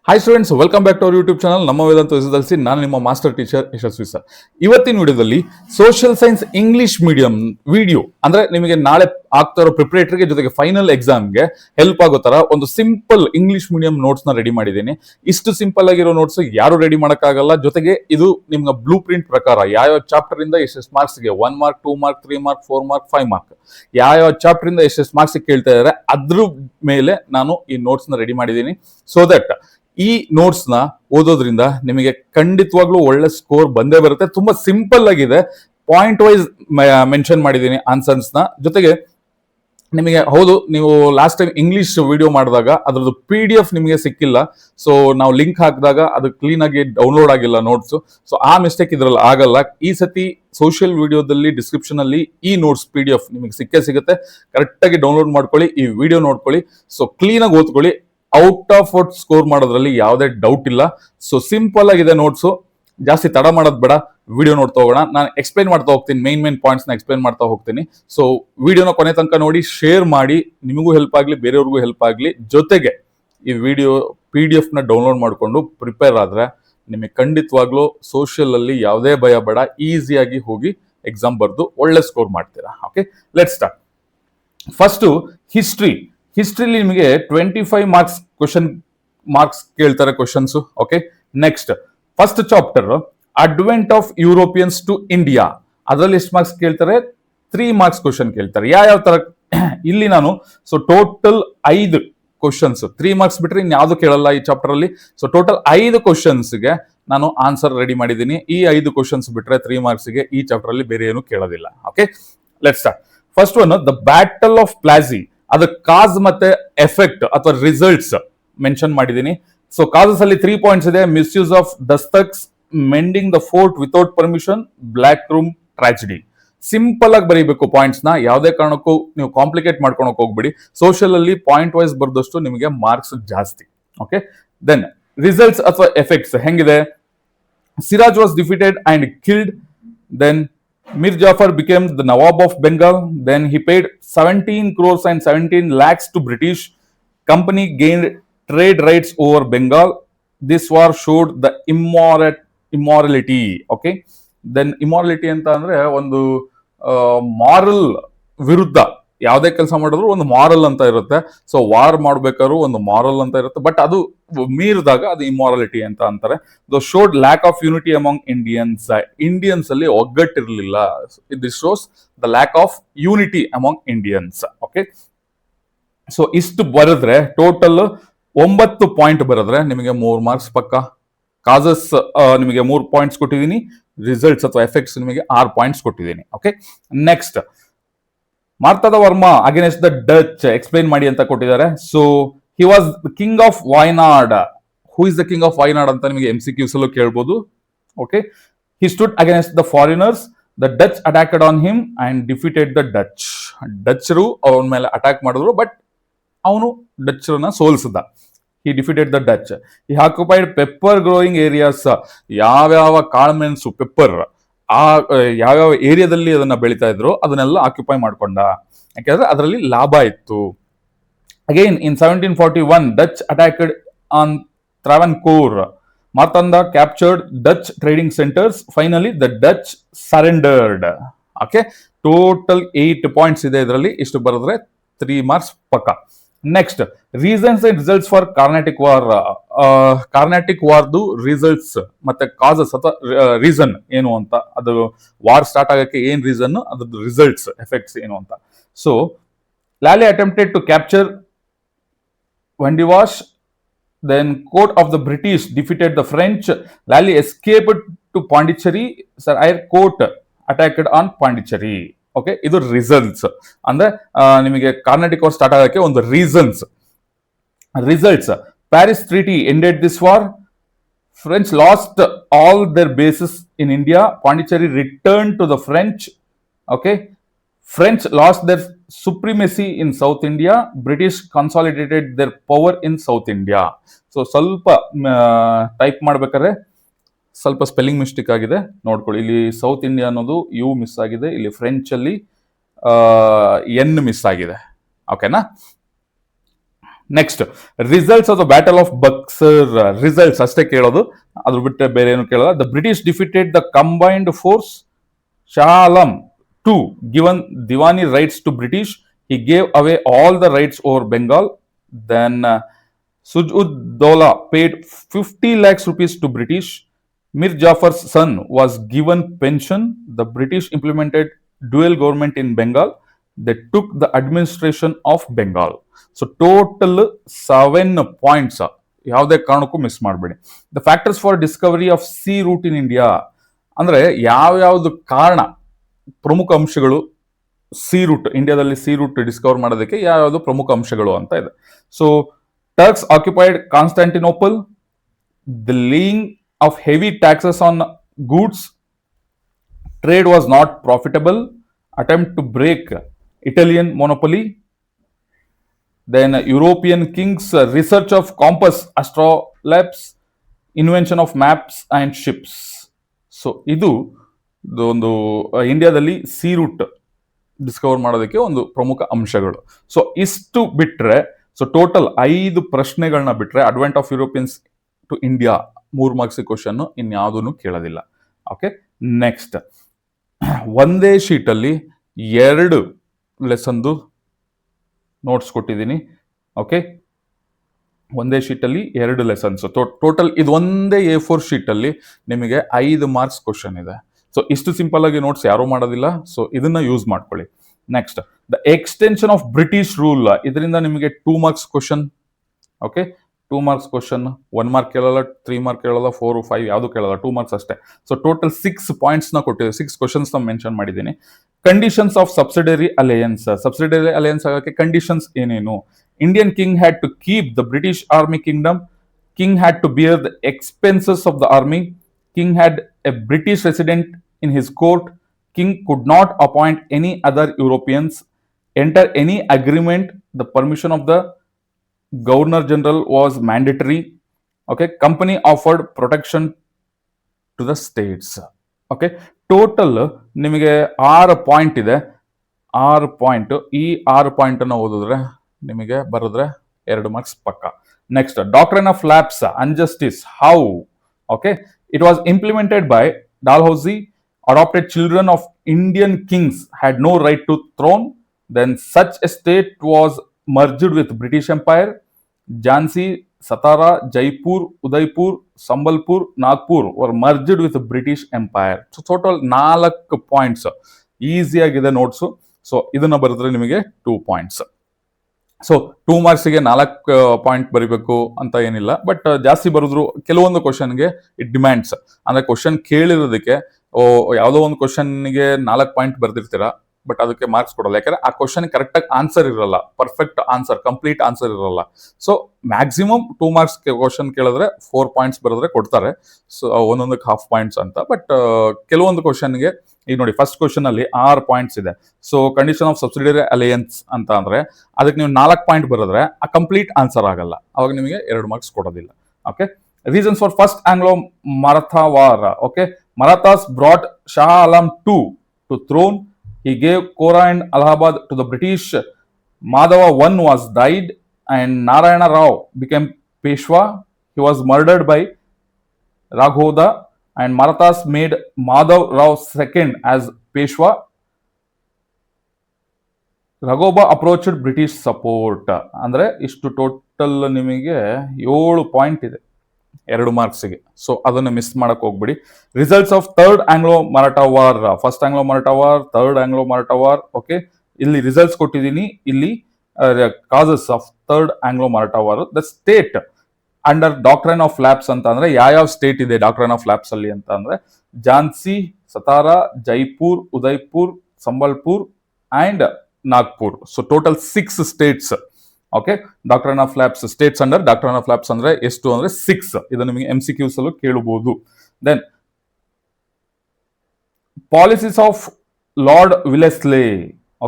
Hi students, welcome back to our YouTube channel ನಮ್ಮ ವೇದಾಂತ ವಿಷಯದಲ್ಲಿ ನಾನು ನಿಮ್ಮ ಮಾಸ್ಟರ್ ಟೀಚರ್ ಯಶಸ್ವಿ ಸರ್. ಇವತ್ತಿನ ವಿಡಿಯೋದಲ್ಲಿ social science English medium video ಅಂದ್ರೆ ನಿಮಗೆ ನಾಳೆ ಆಗ್ತಾ ಇರೋ ಪ್ರಿಪರೇಟರಿಗೆ ಜೊತೆಗೆ ಫೈನಲ್ ಎಕ್ಸಾಮ್ಗೆ ಹೆಲ್ಪ್ ಆಗೋ ತರ ಒಂದು ಸಿಂಪಲ್ ಇಂಗ್ಲಿಷ್ ಮೀಡಿಯಂ ನೋಟ್ಸ್ ನ ರೆಡಿ ಮಾಡಿದ್ದೀನಿ. ಇಷ್ಟು ಸಿಂಪಲ್ ಆಗಿರೋ ನೋಟ್ಸ್ ಯಾರು ರೆಡಿ ಮಾಡೋಕ್ಕಾಗಲ್ಲ. ಜೊತೆಗೆ ಇದು ನಿಮ್ಗೆ ಬ್ಲೂ ಪ್ರಿಂಟ್ ಪ್ರಕಾರ ಯಾವ ಚಾಪ್ಟರ್ ಇಂದ ಎಷ್ಟೆಷ್ಟು ಮಾರ್ಕ್ಸ್ಗೆ 1 mark, 2 mark, 3 mark, 4 mark, 5 mark ಯಾವ ಚಾಪ್ಟರ್ ಇಂದ ಎಷ್ಟೆಷ್ಟು ಮಾರ್ಕ್ಸ್ ಕೇಳ್ತಾ ಇದಾರೆ ಅದ್ರ ಮೇಲೆ ನಾನು ಈ ನೋಟ್ಸ್ ನ ರೆಡಿ ಮಾಡಿದ್ದೀನಿ. ಸೊ ದಟ್ ಈ ನೋಟ್ಸ್ ನ ಓದೋದ್ರಿಂದ ನಿಮಗೆ ಖಂಡಿತವಾಗ್ಲೂ ಒಳ್ಳೆ ಸ್ಕೋರ್ ಬಂದೇ ಬರುತ್ತೆ. ತುಂಬಾ ಸಿಂಪಲ್ ಆಗಿದೆ, ಪಾಯಿಂಟ್ ವೈಸ್ ಮೆನ್ಷನ್ ಮಾಡಿದ್ದೀನಿ ಆನ್ಸರ್ಸ್ ನ. ಜೊತೆಗೆ ನಿಮಗೆ ಹೌದು, ನೀವು ಲಾಸ್ಟ್ ಟೈಮ್ ಇಂಗ್ಲಿಷ್ ವಿಡಿಯೋ ಮಾಡಿದಾಗ ಅದ್ರದ್ದು PDF ನಿಮಗೆ ಸಿಕ್ಕಿಲ್ಲ. ಸೊ ನಾವು ಲಿಂಕ್ ಹಾಕಿದಾಗ ಅದು ಕ್ಲೀನ್ ಆಗಿ ಡೌನ್ಲೋಡ್ ಆಗಿಲ್ಲ ನೋಟ್ಸ್. ಸೊ ಆ ಮಿಸ್ಟೇಕ್ ಇದ್ರಲ್ಲಿ ಆಗಲ್ಲ. ಈ ಸತಿ ಸೋಷಿಯಲ್ ವಿಡಿಯೋದಲ್ಲಿ ಡಿಸ್ಕ್ರಿಪ್ಷನ್ ಅಲ್ಲಿ ಈ ನೋಟ್ಸ್ PDF ನಿಮಗೆ ಸಿಕ್ಕೇ ಸಿಗುತ್ತೆ. ಕರೆಕ್ಟ್ ಆಗಿ ಡೌನ್ಲೋಡ್ ಮಾಡ್ಕೊಳ್ಳಿ, ಈ ವಿಡಿಯೋ ನೋಡ್ಕೊಳ್ಳಿ. ಸೊ ಕ್ಲೀನ್ ಆಗಿ ಓದ್ಕೊಳ್ಳಿ. ಔಟ್ ಆಫ್ ಔಟ್ ಸ್ಕೋರ್ ಮಾಡೋದ್ರಲ್ಲಿ ಯಾವುದೇ ಡೌಟ್ ಇಲ್ಲ. ಸೊ ಸಿಂಪಲ್ ಆಗಿದೆ ನೋಟ್ಸು, ಜಾಸ್ತಿ ತಡ ಮಾಡೋದು ಬೇಡ. ವಿಡಿಯೋ ನೋಡ್ತಾ ಹೋಗೋಣ. ನಾನು ಎಕ್ಸ್ಪ್ಲೈನ್ ಮಾಡ್ತಾ ಹೋಗ್ತೀನಿ, ಮೇನ್ ಪಾಯಿಂಟ್ಸ್ ನ ಎಕ್ಸ್ಪ್ಲೈನ್ ಮಾಡ್ತಾ ಹೋಗ್ತೀನಿ. ಸೊ ವಿಡಿಯೋನ ಕೊನೆ ತನಕ ನೋಡಿ, ಶೇರ್ ಮಾಡಿ, ನಿಮಗೂ ಹೆಲ್ಪ್ ಆಗಲಿ, ಬೇರೆಯವ್ರಿಗೂ ಹೆಲ್ಪ್ ಆಗಲಿ. ಜೊತೆಗೆ ಈ ವಿಡಿಯೋ PDF ನ ಡೌನ್ಲೋಡ್ ಮಾಡಿಕೊಂಡು ಪ್ರಿಪೇರ್ ಆದ್ರೆ ನಿಮಗೆ ಖಂಡಿತವಾಗ್ಲೂ ಸೋಷಿಯಲ್ ಅಲ್ಲಿ ಯಾವುದೇ ಭಯ ಬೇಡ, ಈಸಿಯಾಗಿ ಹೋಗಿ ಎಕ್ಸಾಮ್ ಬರೆದು ಒಳ್ಳೆ ಸ್ಕೋರ್ ಮಾಡ್ತೀರಾ. Okay, let's start. ಫಸ್ಟ್ ಹಿಸ್ಟ್ರಿಲಿ ನಿಮಗೆ 25 ಮಾರ್ಕ್ಸ್ ಕೇಳ್ತಾರೆ questions. Okay, next first chapter advent of Europeans to India, ಅದರಲ್ಲಿ ಎಷ್ಟು ಮಾರ್ಕ್ಸ್ ಕೇಳ್ತಾರೆ? 3 ಮಾರ್ಕ್ಸ್ ಕ್ವಶನ್ ಕೇಳ್ತಾರೆ. ಯಾವ ತರ ಇಲ್ಲಿ ನಾನು ಟೋಟಲ್ 5 ಕ್ವಶನ್ಸ್, 3 ಮಾರ್ಕ್ಸ್ ಬಿಟ್ರೆ ಇನ್ಯಾವುದು ಕೇಳಲ್ಲ ಈ ಚಾಪ್ಟರ್ ಅಲ್ಲಿ. ಸೊ ಟೋಟಲ್ 5 ಕ್ವಶನ್ಸ್ಗೆ ನಾನು ಆನ್ಸರ್ ರೆಡಿ ಮಾಡಿದ್ದೀನಿ. ಈ 5 ಕ್ವಶನ್ಸ್ ಬಿಟ್ರೆ 3 ಮಾರ್ಕ್ಸ್ಗೆ ಈ ಚಾಪ್ಟರ್ ಅಲ್ಲಿ ಬೇರೆ ಏನು ಕೇಳೋದಿಲ್ಲ. Okay, let's start. First one, the battle of Plassey. ಅದು ಕಾಸ್ ಮತ್ತೆ ಎಫೆಕ್ಟ್ ಅಥವಾ ರಿಸಲ್ಟ್ಸ್ ಮೆನ್ಷನ್ ಮಾಡಿದ್ದೀನಿ. ಸೊ ಕಾಸಸ್ ಅಲ್ಲಿ 3 ಪಾಯಿಂಟ್ಸ್ ಇದೆ: misuse of dastaks, mending the fort without permission, black room tragedy. Simple ಆಗಿ ಬರೀಬೇಕು ಪಾಯಿಂಟ್ಸ್ ನ, ಯಾವುದೇ ಕಾರಣಕ್ಕೂ ನೀವು ಕಾಂಪ್ಲಿಕೇಟ್ ಮಾಡ್ಕೊಳಕ್ ಹೋಗ್ಬಿಡಿ. ಸೋಷಿಯಲ್ ಅಲ್ಲಿ ಪಾಯಿಂಟ್ ವೈಸ್ ಬರ್ದಷ್ಟು ನಿಮಗೆ ಮಾರ್ಕ್ಸ್ ಜಾಸ್ತಿ. ಓಕೆ, ದೆನ್ ರಿಸಲ್ಟ್ಸ್ ಅಥವಾ ಎಫೆಕ್ಟ್ಸ್ ಹೆಂಗಿದೆ? Siraj was defeated and killed. Then Mir Jafar became the Nawab of Bengal. Then he paid 17 crores and 17 lakhs to British. Company gained trade rights over Bengal. This war showed the immorality. Okay. Then immorality ಅಂತ ಅಂದ್ರೆ ಒಂದು moral ವಿರುದ್ಧ ಯಾವುದೇ ಕೆಲಸ ಮಾಡಿದ್ರು ಒಂದು moral ಅಂತ ಇರುತ್ತೆ. ಸೊ ವಾರ್ ಮಾಡ್ಬೇಕಾದ್ರು ಒಂದು ಮಾರಲ್ ಅಂತ ಇರುತ್ತೆ, ಬಟ್ ಅದು ಮೀರಿದಾಗ ಅದು ಇಮಾರಾಲಿಟಿ ಅಂತ ಅಂತಾರೆ. The showed lack of unity among Indians ಅಲ್ಲಿ ಒಗ್ಗಟ್ಟಿರಲಿಲ್ಲ. This shows the lack of unity among Indians. Okay, so ಇಷ್ಟು ಬರೆದ್ರೆ ಟೋಟಲ್ 9 ಪಾಯಿಂಟ್ ಬರೆದ್ರೆ ನಿಮಗೆ 3 ಮಾರ್ಕ್ಸ್ ಪಕ್ಕ. ಕಾಸಸ್ ನಿಮಗೆ 3 ಪಾಯಿಂಟ್ಸ್ ಕೊಟ್ಟಿದ್ದೀನಿ, ರಿಸಲ್ಟ್ಸ್ ಅಥವಾ ಎಫೆಕ್ಟ್ಸ್ ನಿಮಗೆ 6 ಪಾಯಿಂಟ್ಸ್ ಕೊಟ್ಟಿದ್ದೀನಿ. Okay, next Marthanda Varma against the Dutch explain ಮಾಡಿ ಅಂತ ಕೊಟ್ಟಿದ್ದಾರೆ. So he was the king of Wayanad. Who is the king of Wayanad ಅಂತ ನಿಮಗೆ MCQs ಅಲ್ಲೂ ಕೇಳ್ಬೋದು. Okay, he stood against the foreigners. The Dutch attacked on him and defeated the Dutch. ಡಚ್ರು ಅವನ ಮೇಲೆ ಅಟ್ಯಾಕ್ ಮಾಡಿದ್ರು, ಬಟ್ ಅವನು ಡಚ್ರನ್ನ ಸೋಲಿಸಿದ. He defeated the Dutch. He occupied pepper growing areas. ಯಾವ್ಯಾವ ಕಾಳುಮೆಣಸು ಪೆಪ್ಪರ್ ಆ ಯಾವ್ಯಾವ ಏರಿಯಾದಲ್ಲಿ ಅದನ್ನ ಬೆಳೀತಾ ಇದ್ರು ಅದನ್ನೆಲ್ಲ ಆಕ್ಯುಪೈ ಮಾಡ್ಕೊಂಡ, ಯಾಕಂದ್ರೆ ಅದರಲ್ಲಿ ಲಾಭ ಇತ್ತು. Again in 1741 Dutch attacked on Travancore. Marthanda captured Dutch trading centres. Finally the Dutch surrendered. Okay, total 8 points ಇದೆ ಇದರಲ್ಲಿ. ಇಷ್ಟು ಬರೆದ್ರೆ 3 ಮಾರ್ಕ್ಸ್ ಪಕ್ಕ. Next, reasons and results for Carnatic war. Carnatic ವಾರ್ದು ರಿಸಲ್ಟ್ಸ್ ಮತ್ತೆ ಕಾಸಸ್ ಅಥವಾ ರೀಸನ್ ಏನು ಅಂತ, ಅದು ವಾರ್ ಸ್ಟಾರ್ಟ್ ಆಗಕ್ಕೆ ಏನ್ ರೀಸನ್, ಅದ್ರದ್ದು ರಿಸಲ್ಟ್ಸ್ ಎಫೆಕ್ಟ್ಸ್ ಏನು ಅಂತ. So Lally attempted to capture Wandiwash. Then Coote of the British defeated the French. Lally escaped to Pondicherry. Sir Eyre Coote attacked on Pondicherry. Okay, ಇದು ರಿಸಲ್ಟ್ಸ್ ಅಂದ್ರೆ ನಿಮಗೆ ಕಾರ್ನಾಟಿಕ್ ವಾರ್ ಸ್ಟಾರ್ಟ್ ಆಗಕ್ಕೆ ಒಂದು reasons. Results: Paris treaty ended this war. French lost all their bases in India. Pondicherry return to the French. Okay, French lost their supremacy in South India. British consolidated their power in South India. So ಸ್ವಲ್ಪ type ಮಾಡ್ಬೇಕಾದ್ರೆ ಸ್ವಲ್ಪ spelling mistake ಆಗಿದೆ, ನೋಡ್ಕೊಳ್ಳಿ. ಇಲ್ಲಿ south India ಅನ್ನೋದು you miss ಆಗಿದೆ, ಇಲ್ಲಿ French ಅಲ್ಲಿ ಎನ್ ಮಿಸ್ ಆಗಿದೆ. ಓಕೆನಾ? Next results of the battle of Buxar, results ಅಷ್ಟೇ ಕೇಳೋದು, ಅದ್ರ ಬಿಟ್ಟರೆ ಬೇರೆ ಏನು ಕೇಳೋದು. The British defeated the combined force Shah Alam II given Diwani rights to British. He gave away all the rights over Bengal. Then Sujud-Dowla paid 50 lakhs rupees to British. Mir Jafar's son was given pension. The British implemented dual government in Bengal. They took the administration of Bengal. So total 7 points. ಯಾವುದೇ ಕಾರಣಕ್ಕೂ miss ಮಾಡಬೇಡಿ. The factors for discovery of sea route in India, ಅಂದ್ರೆ ಯಾವ್ಯಾವ್ದು ಕಾರಣ, ಪ್ರಮುಖ ಅಂಶಗಳು sea route, ಇಂಡಿಯಾದಲ್ಲಿ sea route discover ಮಾಡೋದಕ್ಕೆ ಯಾವ್ಯಾವ್ದು ಪ್ರಮುಖ ಅಂಶಗಳು ಅಂತ ಇದೆ. So Turks occupied Constantinople, the laying of heavy taxes on goods, trade was not profitable, attempt to break Italian monopoly, then European kings research of compass, astrolabes, invention of maps and ships. So ಇದು ಒಂದು ಇಂಡಿಯಾದಲ್ಲಿ sea route discover ಮಾಡೋದಕ್ಕೆ ಒಂದು ಪ್ರಮುಖ ಅಂಶಗಳು. So ಇಷ್ಟು ಬಿಟ್ರೆ, so total 5 ಪ್ರಶ್ನೆಗಳನ್ನ ಬಿಟ್ರೆ advent of Europeans to India 3 marks question ಇನ್ಯಾವುದೂ ಕೇಳೋದಿಲ್ಲ. ಓಕೆ, ನೆಕ್ಸ್ಟ್ ಒಂದೇ ಶೀಟಲ್ಲಿ 2 ಲೆಸನ್ದು ನೋಟ್ಸ್ ಕೊಟ್ಟಿದ್ದೀನಿ. ಓಕೆ, ಒಂದೇ ಶೀಟಲ್ಲಿ 2 ಲೆಸನ್ಸ್, ಟೋಟಲ್ ಇದು ಒಂದೇ A4 ಶೀಟಲ್ಲಿ ನಿಮಗೆ 5 ಮಾರ್ಕ್ಸ್ ಕ್ವಶನ್ ಇದೆ. ಸೊ ಇಷ್ಟು ಸಿಂಪಲ್ ಆಗಿ ನೋಟ್ಸ್ ಯಾರೂ ಮಾಡೋದಿಲ್ಲ, ಸೊ ಇದನ್ನ ಯೂಸ್ ಮಾಡ್ಕೊಳ್ಳಿ. Next the extension of British rule, ಇದರಿಂದ ನಿಮಗೆ 2 marks question. Okay, 2 marks question, 1 mark ಕೇಳಲ್ಲ, 3 ಮಾರ್ಕ್ ಕೇಳಲ್ಲ, 4, 5 ಯಾವುದು ಕೇಳಲ್ಲ, 2 ಮಾರ್ಕ್ಸ್ ಅಷ್ಟೇ. ಸೊ ಟೋಟಲ್ 6 ಪಾಯಿಂಟ್ಸ್ ನ ಕೊಟ್ಟಿದೆ, 6 ಕ್ವಶನ್ಸ್ ನ ಮೆನ್ಷನ್ ಮಾಡಿದ್ದೀನಿ. Conditions of subsidiary alliance, subsidiary alliance ಆಗಕ್ಕೆ ಕಂಡೀಷನ್ಸ್ ಏನೇನು? Indian king had to keep the British army kingdom, king had to bear the expenses of the army, king had a British resident in his court, king could not appoint any other Europeans, enter any agreement, the permission of the governor general was mandatory. Okay, company offered protection to the states. Okay, total ನಿಮಗೆ 6 point ಇದೆ. 6 point, ಈ 6 point ಅನ್ನು ಓದಿದ್ರೆ ನಿಮಗೆ ಬರೆದ್ರೆ 2 marks ಪಕ್ಕ. Next doctrine of lapse and justice, how? Okay, it was implemented by Dalhousie, adopted children of Indian kings had no right to throne, then such a state was merged with British Empire. Jhansi, Satara, Jaipur, Udaipur, Sambalpur, Nagpur were merged with the British Empire. So total 4 points easy ಆಗಿದೆ notes. So ಇದನ್ನ ಬರೆದ್ರೆ ನಿಮಗೆ 2 points. So 2 ಮಾರ್ಕ್ಸ್ಗೆ 4 point ಬರಿಬೇಕು ಅಂತ ಏನಿಲ್ಲ, but ಜಾಸ್ತಿ ಬರೆದ್ರು ಕೆಲವೊಂದು ಕ್ವಶನ್ಗೆ ಇಟ್ ಡಿಮ್ಯಾಂಡ್ಸ್. ಅಂದ್ರೆ ಕ್ವಶನ್ ಕೇಳಿರೋದಕ್ಕೆ ಯಾವುದೋ ಒಂದು ಕ್ವಶನ್ಗೆ 4 ಪಾಯಿಂಟ್ ಬರ್ದಿರ್ತೀರಾ, ಬಟ್ ಅದಕ್ಕೆ ಮಾರ್ಕ್ಸ್ ಕೊಡಲ್ಲ. ಯಾಕಂದ್ರೆ ಆ ಕ್ವಶನ್ ಕರೆಕ್ಟ್ ಆಗಿ ಆನ್ಸರ್ ಇರಲ್ಲ, ಪರ್ಫೆಕ್ಟ್ ಆನ್ಸರ್, ಕಂಪ್ಲೀಟ್ ಆನ್ಸರ್ ಇರಲ್ಲ. ಸೊ ಮ್ಯಾಕ್ಸಿಮಮ್ 2 ಮಾರ್ಕ್ಸ್ ಕ್ವಶನ್ ಕೇಳಿದ್ರೆ 4 ಪಾಯಿಂಟ್ಸ್ ಬರೆದ್ರೆ ಕೊಡ್ತಾರೆ. ಸೊ ಒಂದೊಂದಕ್ಕೆ ½ ಪಾಯಿಂಟ್ಸ್ ಅಂತ. ಬಟ್ ಕೆಲವೊಂದು ಕ್ವಶನ್ಗೆ ಈಗ ನೋಡಿ, ಫಸ್ಟ್ ಕ್ವಶನ್ ಅಲ್ಲಿ 6 ಪಾಯಿಂಟ್ಸ್ ಇದೆ. So condition of subsidiary alliance ಅಂತ ಅಂದ್ರೆ ಅದಕ್ಕೆ ನೀವು 4 ಪಾಯಿಂಟ್ ಬರೆದ್ರೆ ಆ ಕಂಪ್ಲೀಟ್ ಆನ್ಸರ್ ಆಗಲ್ಲ, ಅವಾಗ ನಿಮಗೆ 2 ಮಾರ್ಕ್ಸ್ ಕೊಡೋದಿಲ್ಲ. Okay, reasons for first Anglo Maratha war. Okay, Marathas brought Shah Alam II to throne. He gave Kora and Allahabad to the British. Madhava I was died and Narayana Rao became Peshwa. He was murdered by Raghoda and Marathas made Madhav Rao II as Peshwa. Raghoba approached British support. ಅಂದ್ರೆ ಇಷ್ಟು total ನಿಮಗೆ 7 point ಇದೆ 2 ಮಾರ್ಕ್ಸ್ಗೆ. So ಅದನ್ನು miss ಮಾಡಕ್ ಹೋಗ್ಬಿಡಿ. Results of third Anglo Maratha war, first Anglo Maratha war, third Anglo Maratha war. Okay, ಇಲ್ಲಿ results ಕೊಟ್ಟಿದ್ದೀನಿ, ಇಲ್ಲಿ causes of third Anglo Maratha war. The state under doctrine of lapse ಅಂತ ಅಂದ್ರೆ ಯಾವ ಸ್ಟೇಟ್ ಇದೆ ಡಾಕ್ಟ್ರೈನ್ ಆಫ್ ಲ್ಯಾಪ್ಸ್ ಅಲ್ಲಿ ಅಂತ ಅಂದ್ರೆ Jhansi, Satara, Jaipur, Udaipur, Sambalpur and Nagpur. So total 6 states. Okay, doctrine of lapse states under doctrine of lapse ಅಂದ್ರೆ ಎಷ್ಟು ಅಂದ್ರೆ 6. ಇದು ನಿಮಗೆ MCQs ಅಲ್ಲೂ ಕೇಳಬಹುದು. Then policies of Lord Wellesley.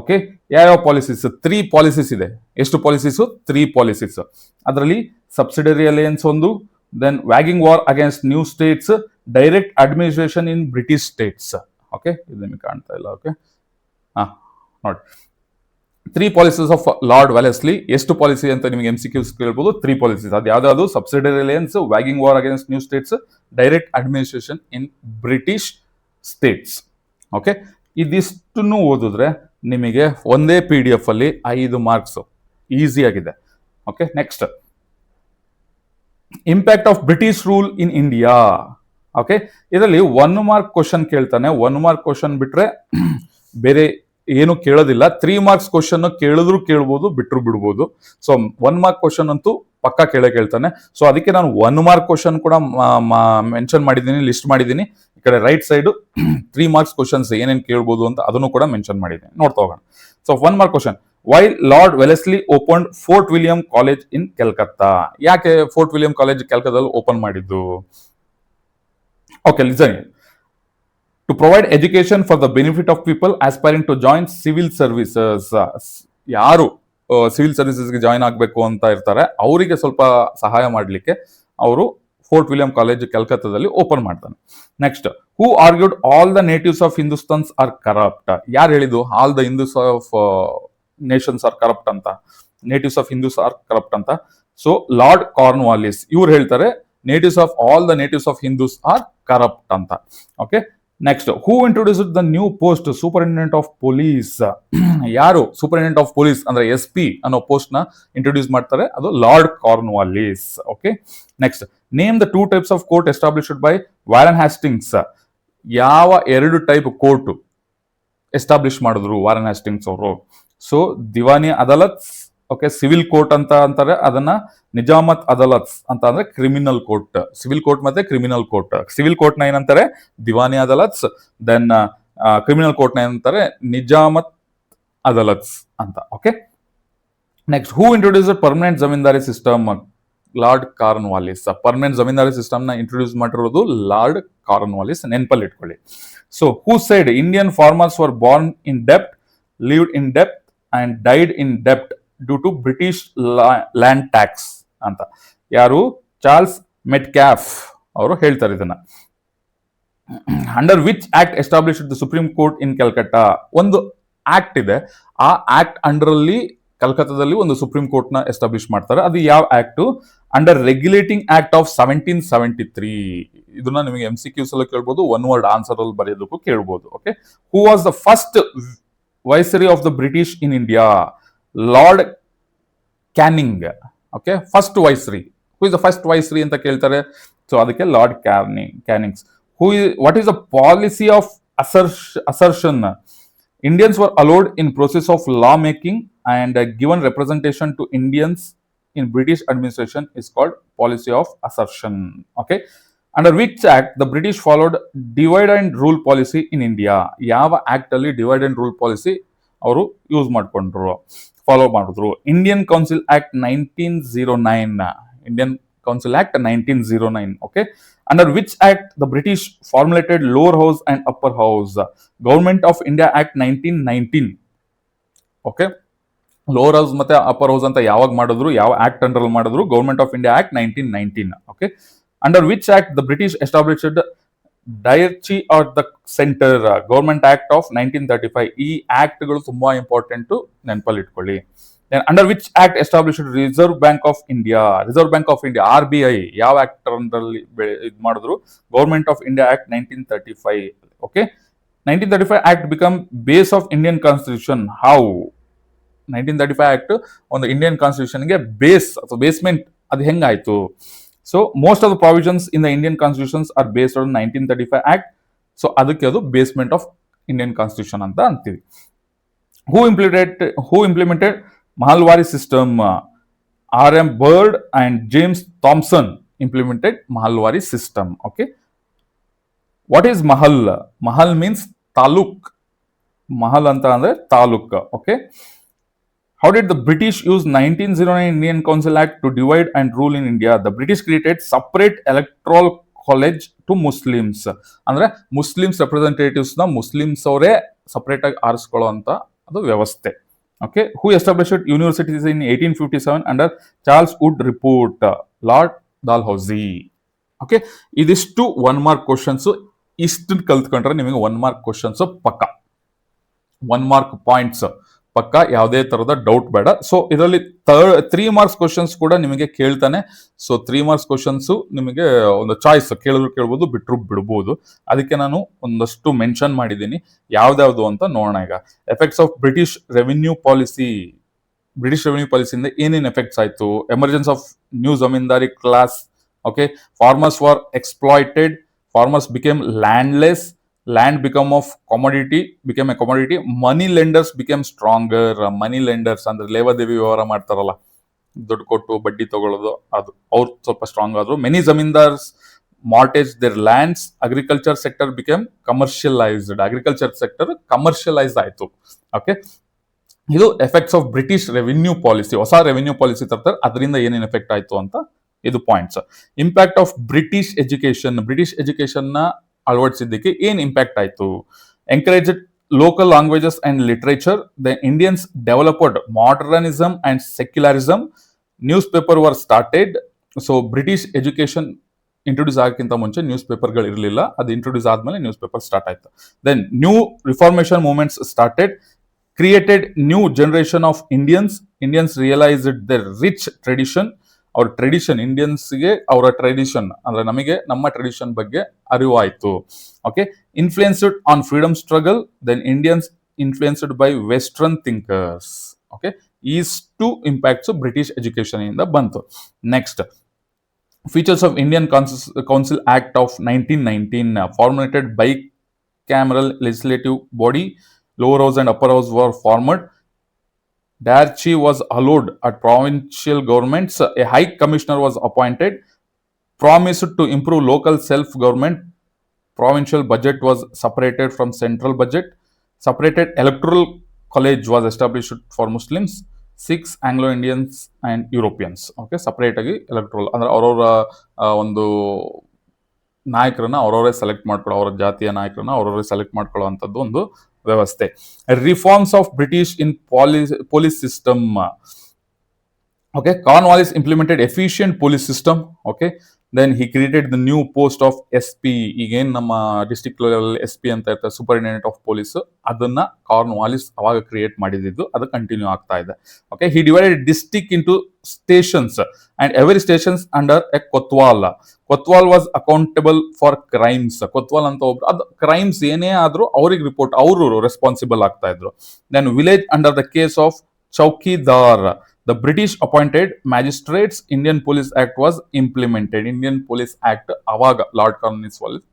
Okay, ಯಾವ ಪಾಲಿಸೀಸ್? 3 ಪಾಲಿಸೀಸ್ ಇದೆ. ಎಷ್ಟು ಪಾಲಿಸೀಸ್? 3 ಪಾಲಿಸೀಸ್. ಅದರಲ್ಲಿ ಸಬ್ಸಿಡರಿ ಅಲಯನ್ಸ್ ಒಂದು, then waging war against new states, direct administration in British states. Okay, ಇದು ನಿಮಗೆ ಕಾಣ್ತಾ ಇಲ್ಲ. ಓಕೆ, ನೋಡಿ, 3 ಪಾಲಿಸೀಸ್ ಆಫ್ ಲಾರ್ಡ್ ವೆಲೆಸ್ಲಿ. ಎಷ್ಟು ಪಾಲಿಸಿ ಅಂತ ನಿಮಗೆ MCQs ಕೇಳ್ಬೋದು. 3 ಪಾಲಿಸೀಸ್ ಅದು ಯಾವ್ದಾದ್ರು: subsidiary alliance, waging war against new states, direct administration in British states. Okay, ಇದಿಷ್ಟನ್ನು ಓದಿದ್ರೆ ನಿಮಗೆ ಒಂದೇ PDF ಅಲ್ಲಿ 5 ಮಾರ್ಕ್ಸ್ ಈಸಿ ಆಗಿದೆ. Okay, next impact of British rule in India. Okay, ಇದರಲ್ಲಿ 1 ಮಾರ್ಕ್ ಕ್ವಶನ್ ಕೇಳ್ತಾನೆ. 1 ಮಾರ್ಕ್ ಕ್ವಶನ್ ಬಿಟ್ರೆ ಬೇರೆ ಏನು ಕೇಳೋದಿಲ್ಲ. 3 ಮಾರ್ಕ್ಸ್ ಕ್ವಶನ್ ಕೇಳಿದ್ರು ಕೇಳ್ಬೋದು, ಬಿಟ್ರು ಬಿಡ್ಬೋದು. ಸೊ 1 ಮಾರ್ಕ್ ಕ್ವಶನ್ ಅಂತೂ ಪಕ್ಕ ಕೇಳ್ತಾನೆ. ಸೊ ಅದಕ್ಕೆ ನಾನು 1 ಮಾರ್ಕ್ ಕ್ವಶನ್ ಕೂಡ ಮೆನ್ಷನ್ ಮಾಡಿದ್ದೀನಿ, ಲಿಸ್ಟ್ ಮಾಡಿದ್ದೀನಿ. ಈ ಕಡೆ ರೈಟ್ ಸೈಡ್ 3 ಮಾರ್ಕ್ಸ್ ಕ್ವಶನ್ಸ್ ಏನೇನು ಕೇಳ್ಬೋದು ಅಂತ ಅದನ್ನು ಕೂಡ ಮೆನ್ಷನ್ ಮಾಡಿದ್ದೀನಿ. ನೋಡ್ತಾ ಹೋಗೋಣ. So 1 mark question: why Lord Wellesley open Fort William college in Calcutta. ಯಾಕೆ ಫೋರ್ಟ್ ವಿಲಿಯಂ ಕಾಲೇಜ್ ಕೆಲ್ಕತ್ತಾದಲ್ಲಿ ಓಪನ್ ಮಾಡಿದ್ದು? Okay, listen. To provide education for the benefit of people aspiring to join civil services. ಯಾರು civil ಸರ್ವಿಸಸ್ಗೆ join ಆಗಬೇಕು ಅಂತ ಇರ್ತಾರೆ ಅವರಿಗೆ ಸ್ವಲ್ಪ ಸಹಾಯ ಮಾಡಲಿಕ್ಕೆ ಅವರು ಫೋರ್ಟ್ ವಿಲಿಯಂ ಕಾಲೇಜ್ ಕೆಲ್ಕತ್ತಾದಲ್ಲಿ ಓಪನ್ ಮಾಡ್ತಾನೆ. Next, who argued all the natives of Hindustans are corrupt. ಯಾರು ಹೇಳಿದ್ದು all the Hindus of nations are corrupt ಅಂತ, natives of Hindus are corrupt ಅಂತ? ಸೊ ಲಾರ್ಡ್ ಕಾರ್ನ್ವಾಲಿಸ್ ಇವ್ರು ಹೇಳ್ತಾರೆ natives of all the natives of Hindus are corrupt ಅಂತ. Okay, next, who introduced the new post superintendent of police. ಯಾರು superintendent of police ಅಂದ್ರೆ SP ಅನ್ನೋ post ನ introduce ಮಾಡ್ತಾರೆ? ಅದು lord Cornwallis. Okay, next, name the 2 types of court established by Warren Hastings. ಯಾವ 2 type court establish ಮಾಡಿದ್ರು Warren Hastings ಅವರು? So Diwani ಅದಾಲತ್, okay, civil court ಅಂತ ಅಂತಾರೆ ಅದನ್ನ. ನಿಜಾಮತ್ ಅದಾಲತ್ಸ್ ಅಂತ ಅಂದ್ರೆ ಕ್ರಿಮಿನಲ್ ಕೋರ್ಟ್. ಸಿವಿಲ್ ಕೋರ್ಟ್ ಮತ್ತೆ ಕ್ರಿಮಿನಲ್ ಕೋರ್ಟ್. ಸಿವಿಲ್ ಕೋರ್ಟ್ ನ ಏನಂತಾರೆ? ದಿವಾನಿ ಅದಾಲತ್ಸ್. ದೆನ್ ಕ್ರಿಮಿನಲ್ ಕೋರ್ಟ್ ನ ಏನಂತಾರೆ? ನಿಜಾಮತ್ ಅದಾಲತ್ಸ್ ಅಂತ. ಓಕೆ, ನೆಕ್ಸ್ಟ್, ಹೂ introduce permanent zamindari system? Lord Cornwallis. Permanent zamindari system ನ ಇಂಟ್ರೊಡ್ಯೂಸ್ ಮಾಡಿರೋದು ಲಾರ್ಡ್ ಕಾರ್ನ್ವಾಲಿಸ್. ನೆನಪಲ್ಲಿ ಇಟ್ಕೊಳ್ಳಿ. So who side Indian farmers var born in ಡೆಪ್ಟ್, lived in ಡೆಪ್ಟ್ and died in ಡೆಪ್ಟ್ due to British land tax ಅಂತ? ಯಾರು? Charles ಮೆಟ್ಕ್ಯಾಫ್ ಅವರು ಹೇಳ್ತಾರೆ ಇದನ್ನ. Under which act established the supreme court in Calcutta? ಒಂದು ಆಕ್ಟ್ ಇದೆ, ಆ ಆಕ್ಟ್ ಅಂಡರ್ ಅಲ್ಲಿ ಕಲ್ಕತ್ತಾದಲ್ಲಿ ಒಂದು ಸುಪ್ರೀಂ ಕೋರ್ಟ್ ನ ಎಸ್ಟಾಬ್ಲಿಷ್ ಮಾಡ್ತಾರೆ. ಅದು ಯಾವ act? Under regulating act of 1773. ಇದನ್ನ ನಿಮಗೆ MCQs ಅಲ್ಲಿ ಕೇಳ್ಬೋದು, 1 ವರ್ಡ್ ಆನ್ಸರ್ ಅಲ್ಲಿ ಬರೆಯೋದಕ್ಕೂ ಕೇಳ್ಬೋದು. Okay, who was the first viceroy of the British in India? Lord Canning. Okay, first viceroy. Who is the first viceroy ಅಂತ ಕೇಳ್ತಾರೆ. ಸೊ ಅದಕ್ಕೆ Lord Cannings. What is the policy of assertion? Indians were allowed in process of law making and given representation to Indians in British administration is called policy of assertion. Okay, under which act the British followed divide and rule policy in India? ಯಾವ act ಅಲ್ಲಿ divide and rule policy ಅವರು use ಮಾಡ್ಕೊಂಡ್ರು, follow ಮಾಡಿದ್ರು? Indian council act 1909. Indian council act 1909. Okay, under which act the British formulated lower house and upper house? Government of India act 1919. Okay, lower house ಮತ್ತೆ upper house ಅಂತ ಯಾವಾಗ ಮಾಡಿದ್ರು, ಯಾವ act under ಮಾಡಿದ್ರು? Government of India act 1919. Okay, under which act the British established dyarchy or the centre? Government act of 1935. ಈ act ಗಳು ತುಂಬಾ important, ನೆನಪಲ್ಲಿ ಇಟ್ಕೊಳ್ಳಿ. Under which act established Reserve Bank of India? Reserve Bank of India RBI ಯಾವ act ಅಲ್ಲಿ ಇದು ಮಾಡಿದ್ರು? Government of India act 1935. Okay, 1935 act become base of Indian constitution. How? 1935 act ಒಂದು ಇಂಡಿಯನ್ ಕಾನ್ಸ್ಟಿಟ್ಯೂಷನ್ಗೆ ಬೇಸ್ ಅಥವಾ ಬೇಸ್ಮೆಂಟ್ ಅದು ಹೆಂಗಾಯ್ತು? So most of the provisions in the Indian constitutions are based on 1935 act. So ಅದಕ್ಕೆ ಅದು ಬೇಸ್ಮೆಂಟ್ ಆಫ್ ಇಂಡಿಯನ್ ಕಾನ್ಸ್ಟಿಟ್ಯೂಷನ್ ಅಂತ ಅಂತೀವಿ. Who implemented Mahalwari system? RM Bird and James Thomson implemented Mahalwari system. Okay, what is mahal? Mahal means taluk. Mahal ಅಂತ ಅಂದ್ರೆ taluk. Okay, how did the British use 1909 Indian Council Act to divide and rule in India? The British created separate electoral college to Muslims. ಅಂದ್ರೆ Muslims representatives ನ Muslims ಅವರೇ separate ಆಗಿ ಆರಿಸ್ಕೊಳ್ಳೋ ಅಂತ ಅದು ವ್ಯವಸ್ಥೆ. Okay, who established universities in 1857 under Charles Wood report? Lord Dalhousie. Okay, ಇದಿಷ್ಟು 1 mark questions. ಇಷ್ಟು ಕಲ್ತ್ಕೊಂಡ್ರೆ ನಿಮಗೆ 1 ಮಾರ್ಕ್ ಕ್ವಶನ್ಸ್ ಪಕ್ಕ. 1 ಮಾರ್ಕ್ ಪಾಯಿಂಟ್ಸ್ ಪಕ್ಕ, ಯಾವುದೇ ತರದ ಡೌಟ್ ಬೇಡ. ಸೊ ಇದರಲ್ಲಿ 3 ಮಾರ್ಕ್ಸ್ ಕ್ವಶನ್ಸ್ ಕೂಡ ನಿಮಗೆ ಕೇಳ್ತಾನೆ. ಸೊ 3 ಮಾರ್ಕ್ಸ್ ಕ್ವಶನ್ಸ್ ನಿಮಗೆ ಒಂದು ಚಾಯ್ಸ್, ಕೇಳಿದ್ರು ಕೇಳ್ಬೋದು, ಬಿಟ್ರು ಬಿಡ್ಬೋದು. ಅದಕ್ಕೆ ನಾನು ಒಂದಷ್ಟು ಮೆನ್ಷನ್ ಮಾಡಿದ್ದೀನಿ, ಯಾವ್ದಾವ್ದು ಅಂತ ನೋಡೋಣ. ಈಗ ಎಫೆಕ್ಟ್ಸ್ ಆಫ್ ಬ್ರಿಟಿಷ್ ರೆವಿನ್ಯೂ ಪಾಲಿಸಿಯಿಂದ ಏನೇನು ಎಫೆಕ್ಟ್ಸ್ ಆಯ್ತು? Emergence of new zamindari class. Okay, farmers var exploited, farmers became landless, land became a commodity, money lenders became stronger. Money lenders ಅಂದ್ರೆ ಲೇವಾದೇವಿ ವ್ಯವಹಾರ ಮಾಡ್ತಾರಲ್ಲ, ದುಡ್ಡು ಕೊಟ್ಟು ಬಡ್ಡಿ ತಗೊಳ್ಳೋದು, ಅದು ಅವ್ರು ಸ್ವಲ್ಪ ಸ್ಟ್ರಾಂಗ್ ಆದ್ರು. Many zamindars mortgage their lands, agriculture sector became commercialised, agriculture sector commercialise ಆಯ್ತು. ಓಕೆ, ಇದು effects of British revenue policy. ಹೊಸ ರೆವಿನ್ಯೂ ಪಾಲಿಸಿ ತರ್ತಾರೆ, ಅದರಿಂದ ಏನೇನು ಎಫೆಕ್ಟ್ ಆಯ್ತು ಅಂತ ಇದು points. Impact of British education ನ ಅಳವಡಿಸಿದ್ದಕ್ಕೆ ಏನ್ ಇಂಪ್ಯಾಕ್ಟ್ ಆಯ್ತು? Encouraged local languages and literature, the Indians developed modernism and secularism, newspaper were started. So British education introduce ಆಗಕ್ಕಿಂತ ಮುಂಚೆ ನ್ಯೂಸ್ ಪೇಪರ್ಗಳು ಇರಲಿಲ್ಲ, ಅದು ಇಂಟ್ರೊಡ್ಯೂಸ್ ಆದ್ಮೇಲೆ ನ್ಯೂಸ್ ಪೇಪರ್ ಸ್ಟಾರ್ಟ್ ಆಯ್ತು. Then new reformation movements started, created new generation of Indians realised their rich tradition. ಅವ್ರ tradition, ಇಂಡಿಯನ್ಸ್ಗೆ ಅವರ ಟ್ರೆಡಿಷನ್ ಅಂದ್ರೆ ನಮಗೆ ನಮ್ಮ ಟ್ರೆಡಿಷನ್ ಬಗ್ಗೆ ಅರಿವು ಆಯ್ತು. Okay, influenced on freedom struggle, then Indians influenced by western thinkers. Okay, ಈಷ್ಟು ಇಂಪ್ಯಾಕ್ಟ್ಸ್ ಬ್ರಿಟಿಷ್ ಎಜುಕೇಶನ್ ಇಂದ ಬಂತು. Next, features of Indian council act of 1919, formulated by cameral legislative body, lower house and upper house were formed. Diarchy was allowed at provincial governments. A high commissioner was appointed. Promised to improve local self-government. Provincial budget was separated from central budget. Separated electoral college was established for Muslims, Sikhs, Anglo-Indians and Europeans. Okay, separate agi electoral ಅಂದ್ರೆ ಅವರವರ ಒಂದು ನಾಯಕರನ್ನ ಅವರವರೇ select ಮಾಡ್ಕೊಳ್ಳೋ, ಅವರ ಜಾತಿಯ ನಾಯಕರನ್ನ ಅವರವರೇ select ಮಾಡ್ಕೊಳ್ಳುವಂಥದ್ದು ಒಂದು ವ್ಯವಸ್ಥೆ. Reforms of British in police system. Okay, Cornwallis implemented efficient police system. Okay, then he created the new post of SP. ಈಗೇನು ನಮ್ಮ ಡಿಸ್ಟ್ರಿಕ್ಟ್ ಲೆವೆಲ್ SP ಅಂತ ಇರ್ತಾರೆ, ಸೂಪರಿಂಟೆಂಡೆಂಟ್ ಆಫ್ ಪೊಲೀಸ್, ಅದನ್ನ ಕಾರ್ನ್ವಾಲಿಸ್ ಅವಾಗ ಕ್ರಿಯೇಟ್ ಮಾಡಿದ್ದು, ಅದು ಕಂಟಿನ್ಯೂ ಆಗ್ತಾ ಇದೆ. Okay, he divided district into stations and every stations under a kotwal. Kotwal was accountable for crimes. ಕೊತ್ವಾಲ್ ಅಂತ ಒಬ್ರು, ಅದು ಕ್ರೈಮ್ಸ್ ಏನೇ ಆದ್ರೂ ಅವ್ರಿಗೆ ರಿಪೋರ್ಟ್, ಅವರು ರೆಸ್ಪಾನ್ಸಿಬಲ್ ಆಗ್ತಾ ಇದ್ರು. Then village under the case of chowkidar. The British appointed magistrates. Indian Police Act was implemented. Indian Police Act ಅವಾಗ ಲಾರ್ಡ್ ಕಾರ್ನ್ವಾಲಿಸ್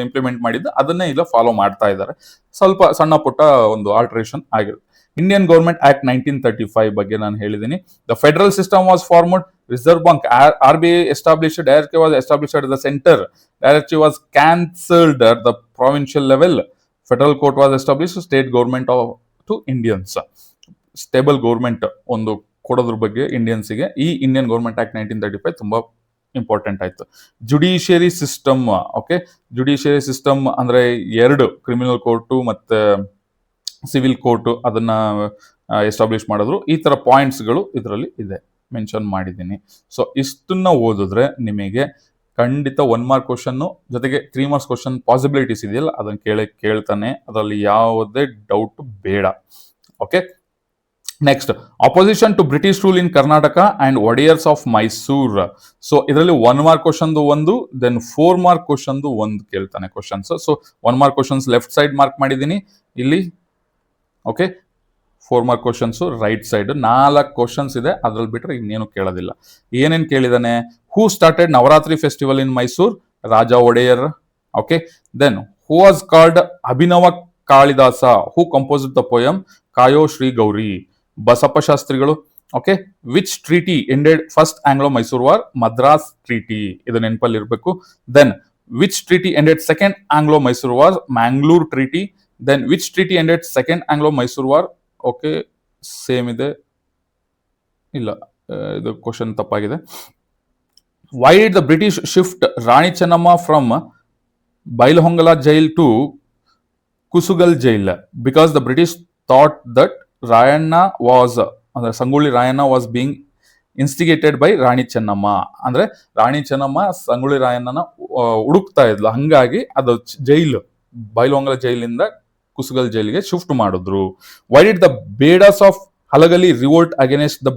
ಇಂಪ್ಲಿಮೆಂಟ್ ಮಾಡಿದ್ದು, ಅದನ್ನೇ ಇಲ್ಲ ಫಾಲೋ ಮಾಡ್ತಾ ಇದ್ದಾರೆ. ಸ್ವಲ್ಪ ಸಣ್ಣ ಪುಟ್ಟ ಒಂದು ಆಲ್ಟ್ರೇಷನ್ ಆಗಿರುತ್ತೆ. ಇಂಡಿಯನ್ ಗವರ್ಮೆಂಟ್ ಆಕ್ಟ್ 1935 ಬಗ್ಗೆ ನಾನು ಹೇಳಿದ್ದೀನಿ. The federal system was formed. Reserve bank, RBI established. Directory was established at the center. Directory was cancelled at the provincial level. Federal court was established. State government to Indians. Stable government ಒಂದು ಕೊಡೋದ್ರ ಬಗ್ಗೆ ಇಂಡಿಯನ್ಸ್ಗೆ ಈ Indian government act 1935 ತುಂಬಾ important ಆಯ್ತು. Judiciary system. Okay, judiciary system ಅಂದ್ರೆ 2 criminal court ಮತ್ತೆ civil court, ಅದನ್ನ establish ಮಾಡಿದ್ರು. ಈ ತರ ಪಾಯಿಂಟ್ಸ್ಗಳು ಇದರಲ್ಲಿ ಇದೆ, ಮೆನ್ಷನ್ ಮಾಡಿದ್ದೀನಿ. ಸೊ ಇಷ್ಟನ್ನ ಓದಿದ್ರೆ ನಿಮಗೆ ಖಂಡಿತ 1 ಮಾರ್ಕ್ ಕ್ವಶನ್ ಜೊತೆಗೆ 3 ಮಾರ್ಕ್ಸ್ ಕ್ವಶನ್ ಪಾಸಿಬಿಲಿಟೀಸ್ ಇದೆಯಲ್ಲ, ಅದನ್ನ ಕೇಳ್ತಾನೆ, ಅದರಲ್ಲಿ ಯಾವುದೇ ಡೌಟ್ ಬೇಡ. Okay, next, opposition to British rule in Karnataka and Wodeyars of Mysore. So ಇದರಲ್ಲಿ 1 ಮಾರ್ಕ್ ಕ್ವಶನ್ ಒಂದು, ದೆನ್ 4 ಮಾರ್ಕ್ ಕ್ವಶನ್ ಒಂದು ಕೇಳ್ತಾನೆ questions. So 1 mark questions left side mark ಮಾಡಿದ್ದೀನಿ ಇಲ್ಲಿ. Okay, 4 mark questions right side. 4 questions ಇದೆ, ಅದ್ರಲ್ಲಿ ಬಿಟ್ರೆ ಇನ್ನೇನು ಕೇಳೋದಿಲ್ಲ. ಏನೇನು ಕೇಳಿದಾನೆ? Who started Navaratri festival in Mysore? Raja Wodeyar. Okay, then who was called Abhinava Kalidasa? Who composed the poem Kayo Shri Gowri? Basappa ಶಾಸ್ತ್ರಿಗಳು. Okay, which treaty ended first Anglo Mysore war? Madras treaty. ಇದು ನೆನಪಲ್ಲಿ ಇರಬೇಕು. Then which treaty ended second Anglo Mysore war? Mangalore treaty. Then which treaty ended second Anglo Mysore war? Okay, same ಇದೆ, ಇಲ್ಲ ಇದು question ತಪ್ಪಾಗಿದೆ. Why did the British shift Rani Chennamma from Bailhongal jail to Kusugal jail? Because the British thought that Rayanna was, ಅಂದ್ರೆ Sangolli Rayanna was being instigated by Rani Chennamma. ಅಂದ್ರೆ ರಾಣಿ ಚೆನ್ನಮ್ಮ ಸಂಗೊಳ್ಳಿ ರಾಯಣ್ಣನ ಹುಡುಕ್ತಾ ಇದ್ಲು, ಹಂಗಾಗಿ ಅದು ಜೈಲು, ಬೈಲಹೊಂಗಲ ಜೈಲಿಂದ ಕುಸುಗಲ್ ಜೈಲಿಗೆ ಶಿಫ್ಟ್ ಮಾಡಿದ್ರು. Why did the Bedas of Halagali revolt against the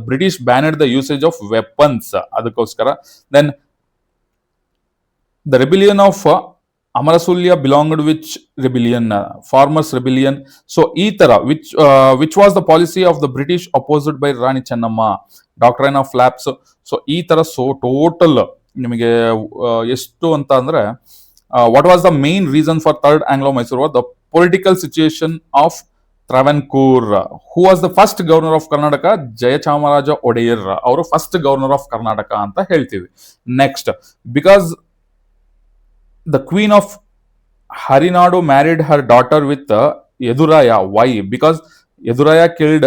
British banned the usage of weapons, ಅದಕ್ಕೋಸ್ಕರ. Then the rebellion of Amarasulya belonged which rebellion, farmers rebellion. So ಈ ತರ which was the policy of the British opposed by Rani Chennamma, doctrine of lapse. So ಈ ತರ total ನಿಮಗೆ ಎಷ್ಟು ಅಂತ ಅಂದ್ರೆ, what was the main reason for third Anglo Mysuru war? The political situation of ಟ್ರಾವೆನ್ಕೂರ್. Who was the first governor of Karnataka? Jayachamaraja Wodeyar ಅವರು first governor of Karnataka ಅಂತ ಹೇಳ್ತೀವಿ. Next, because the queen of Harinadu married her daughter with Yeduraya. Why? Because Yeduraya killed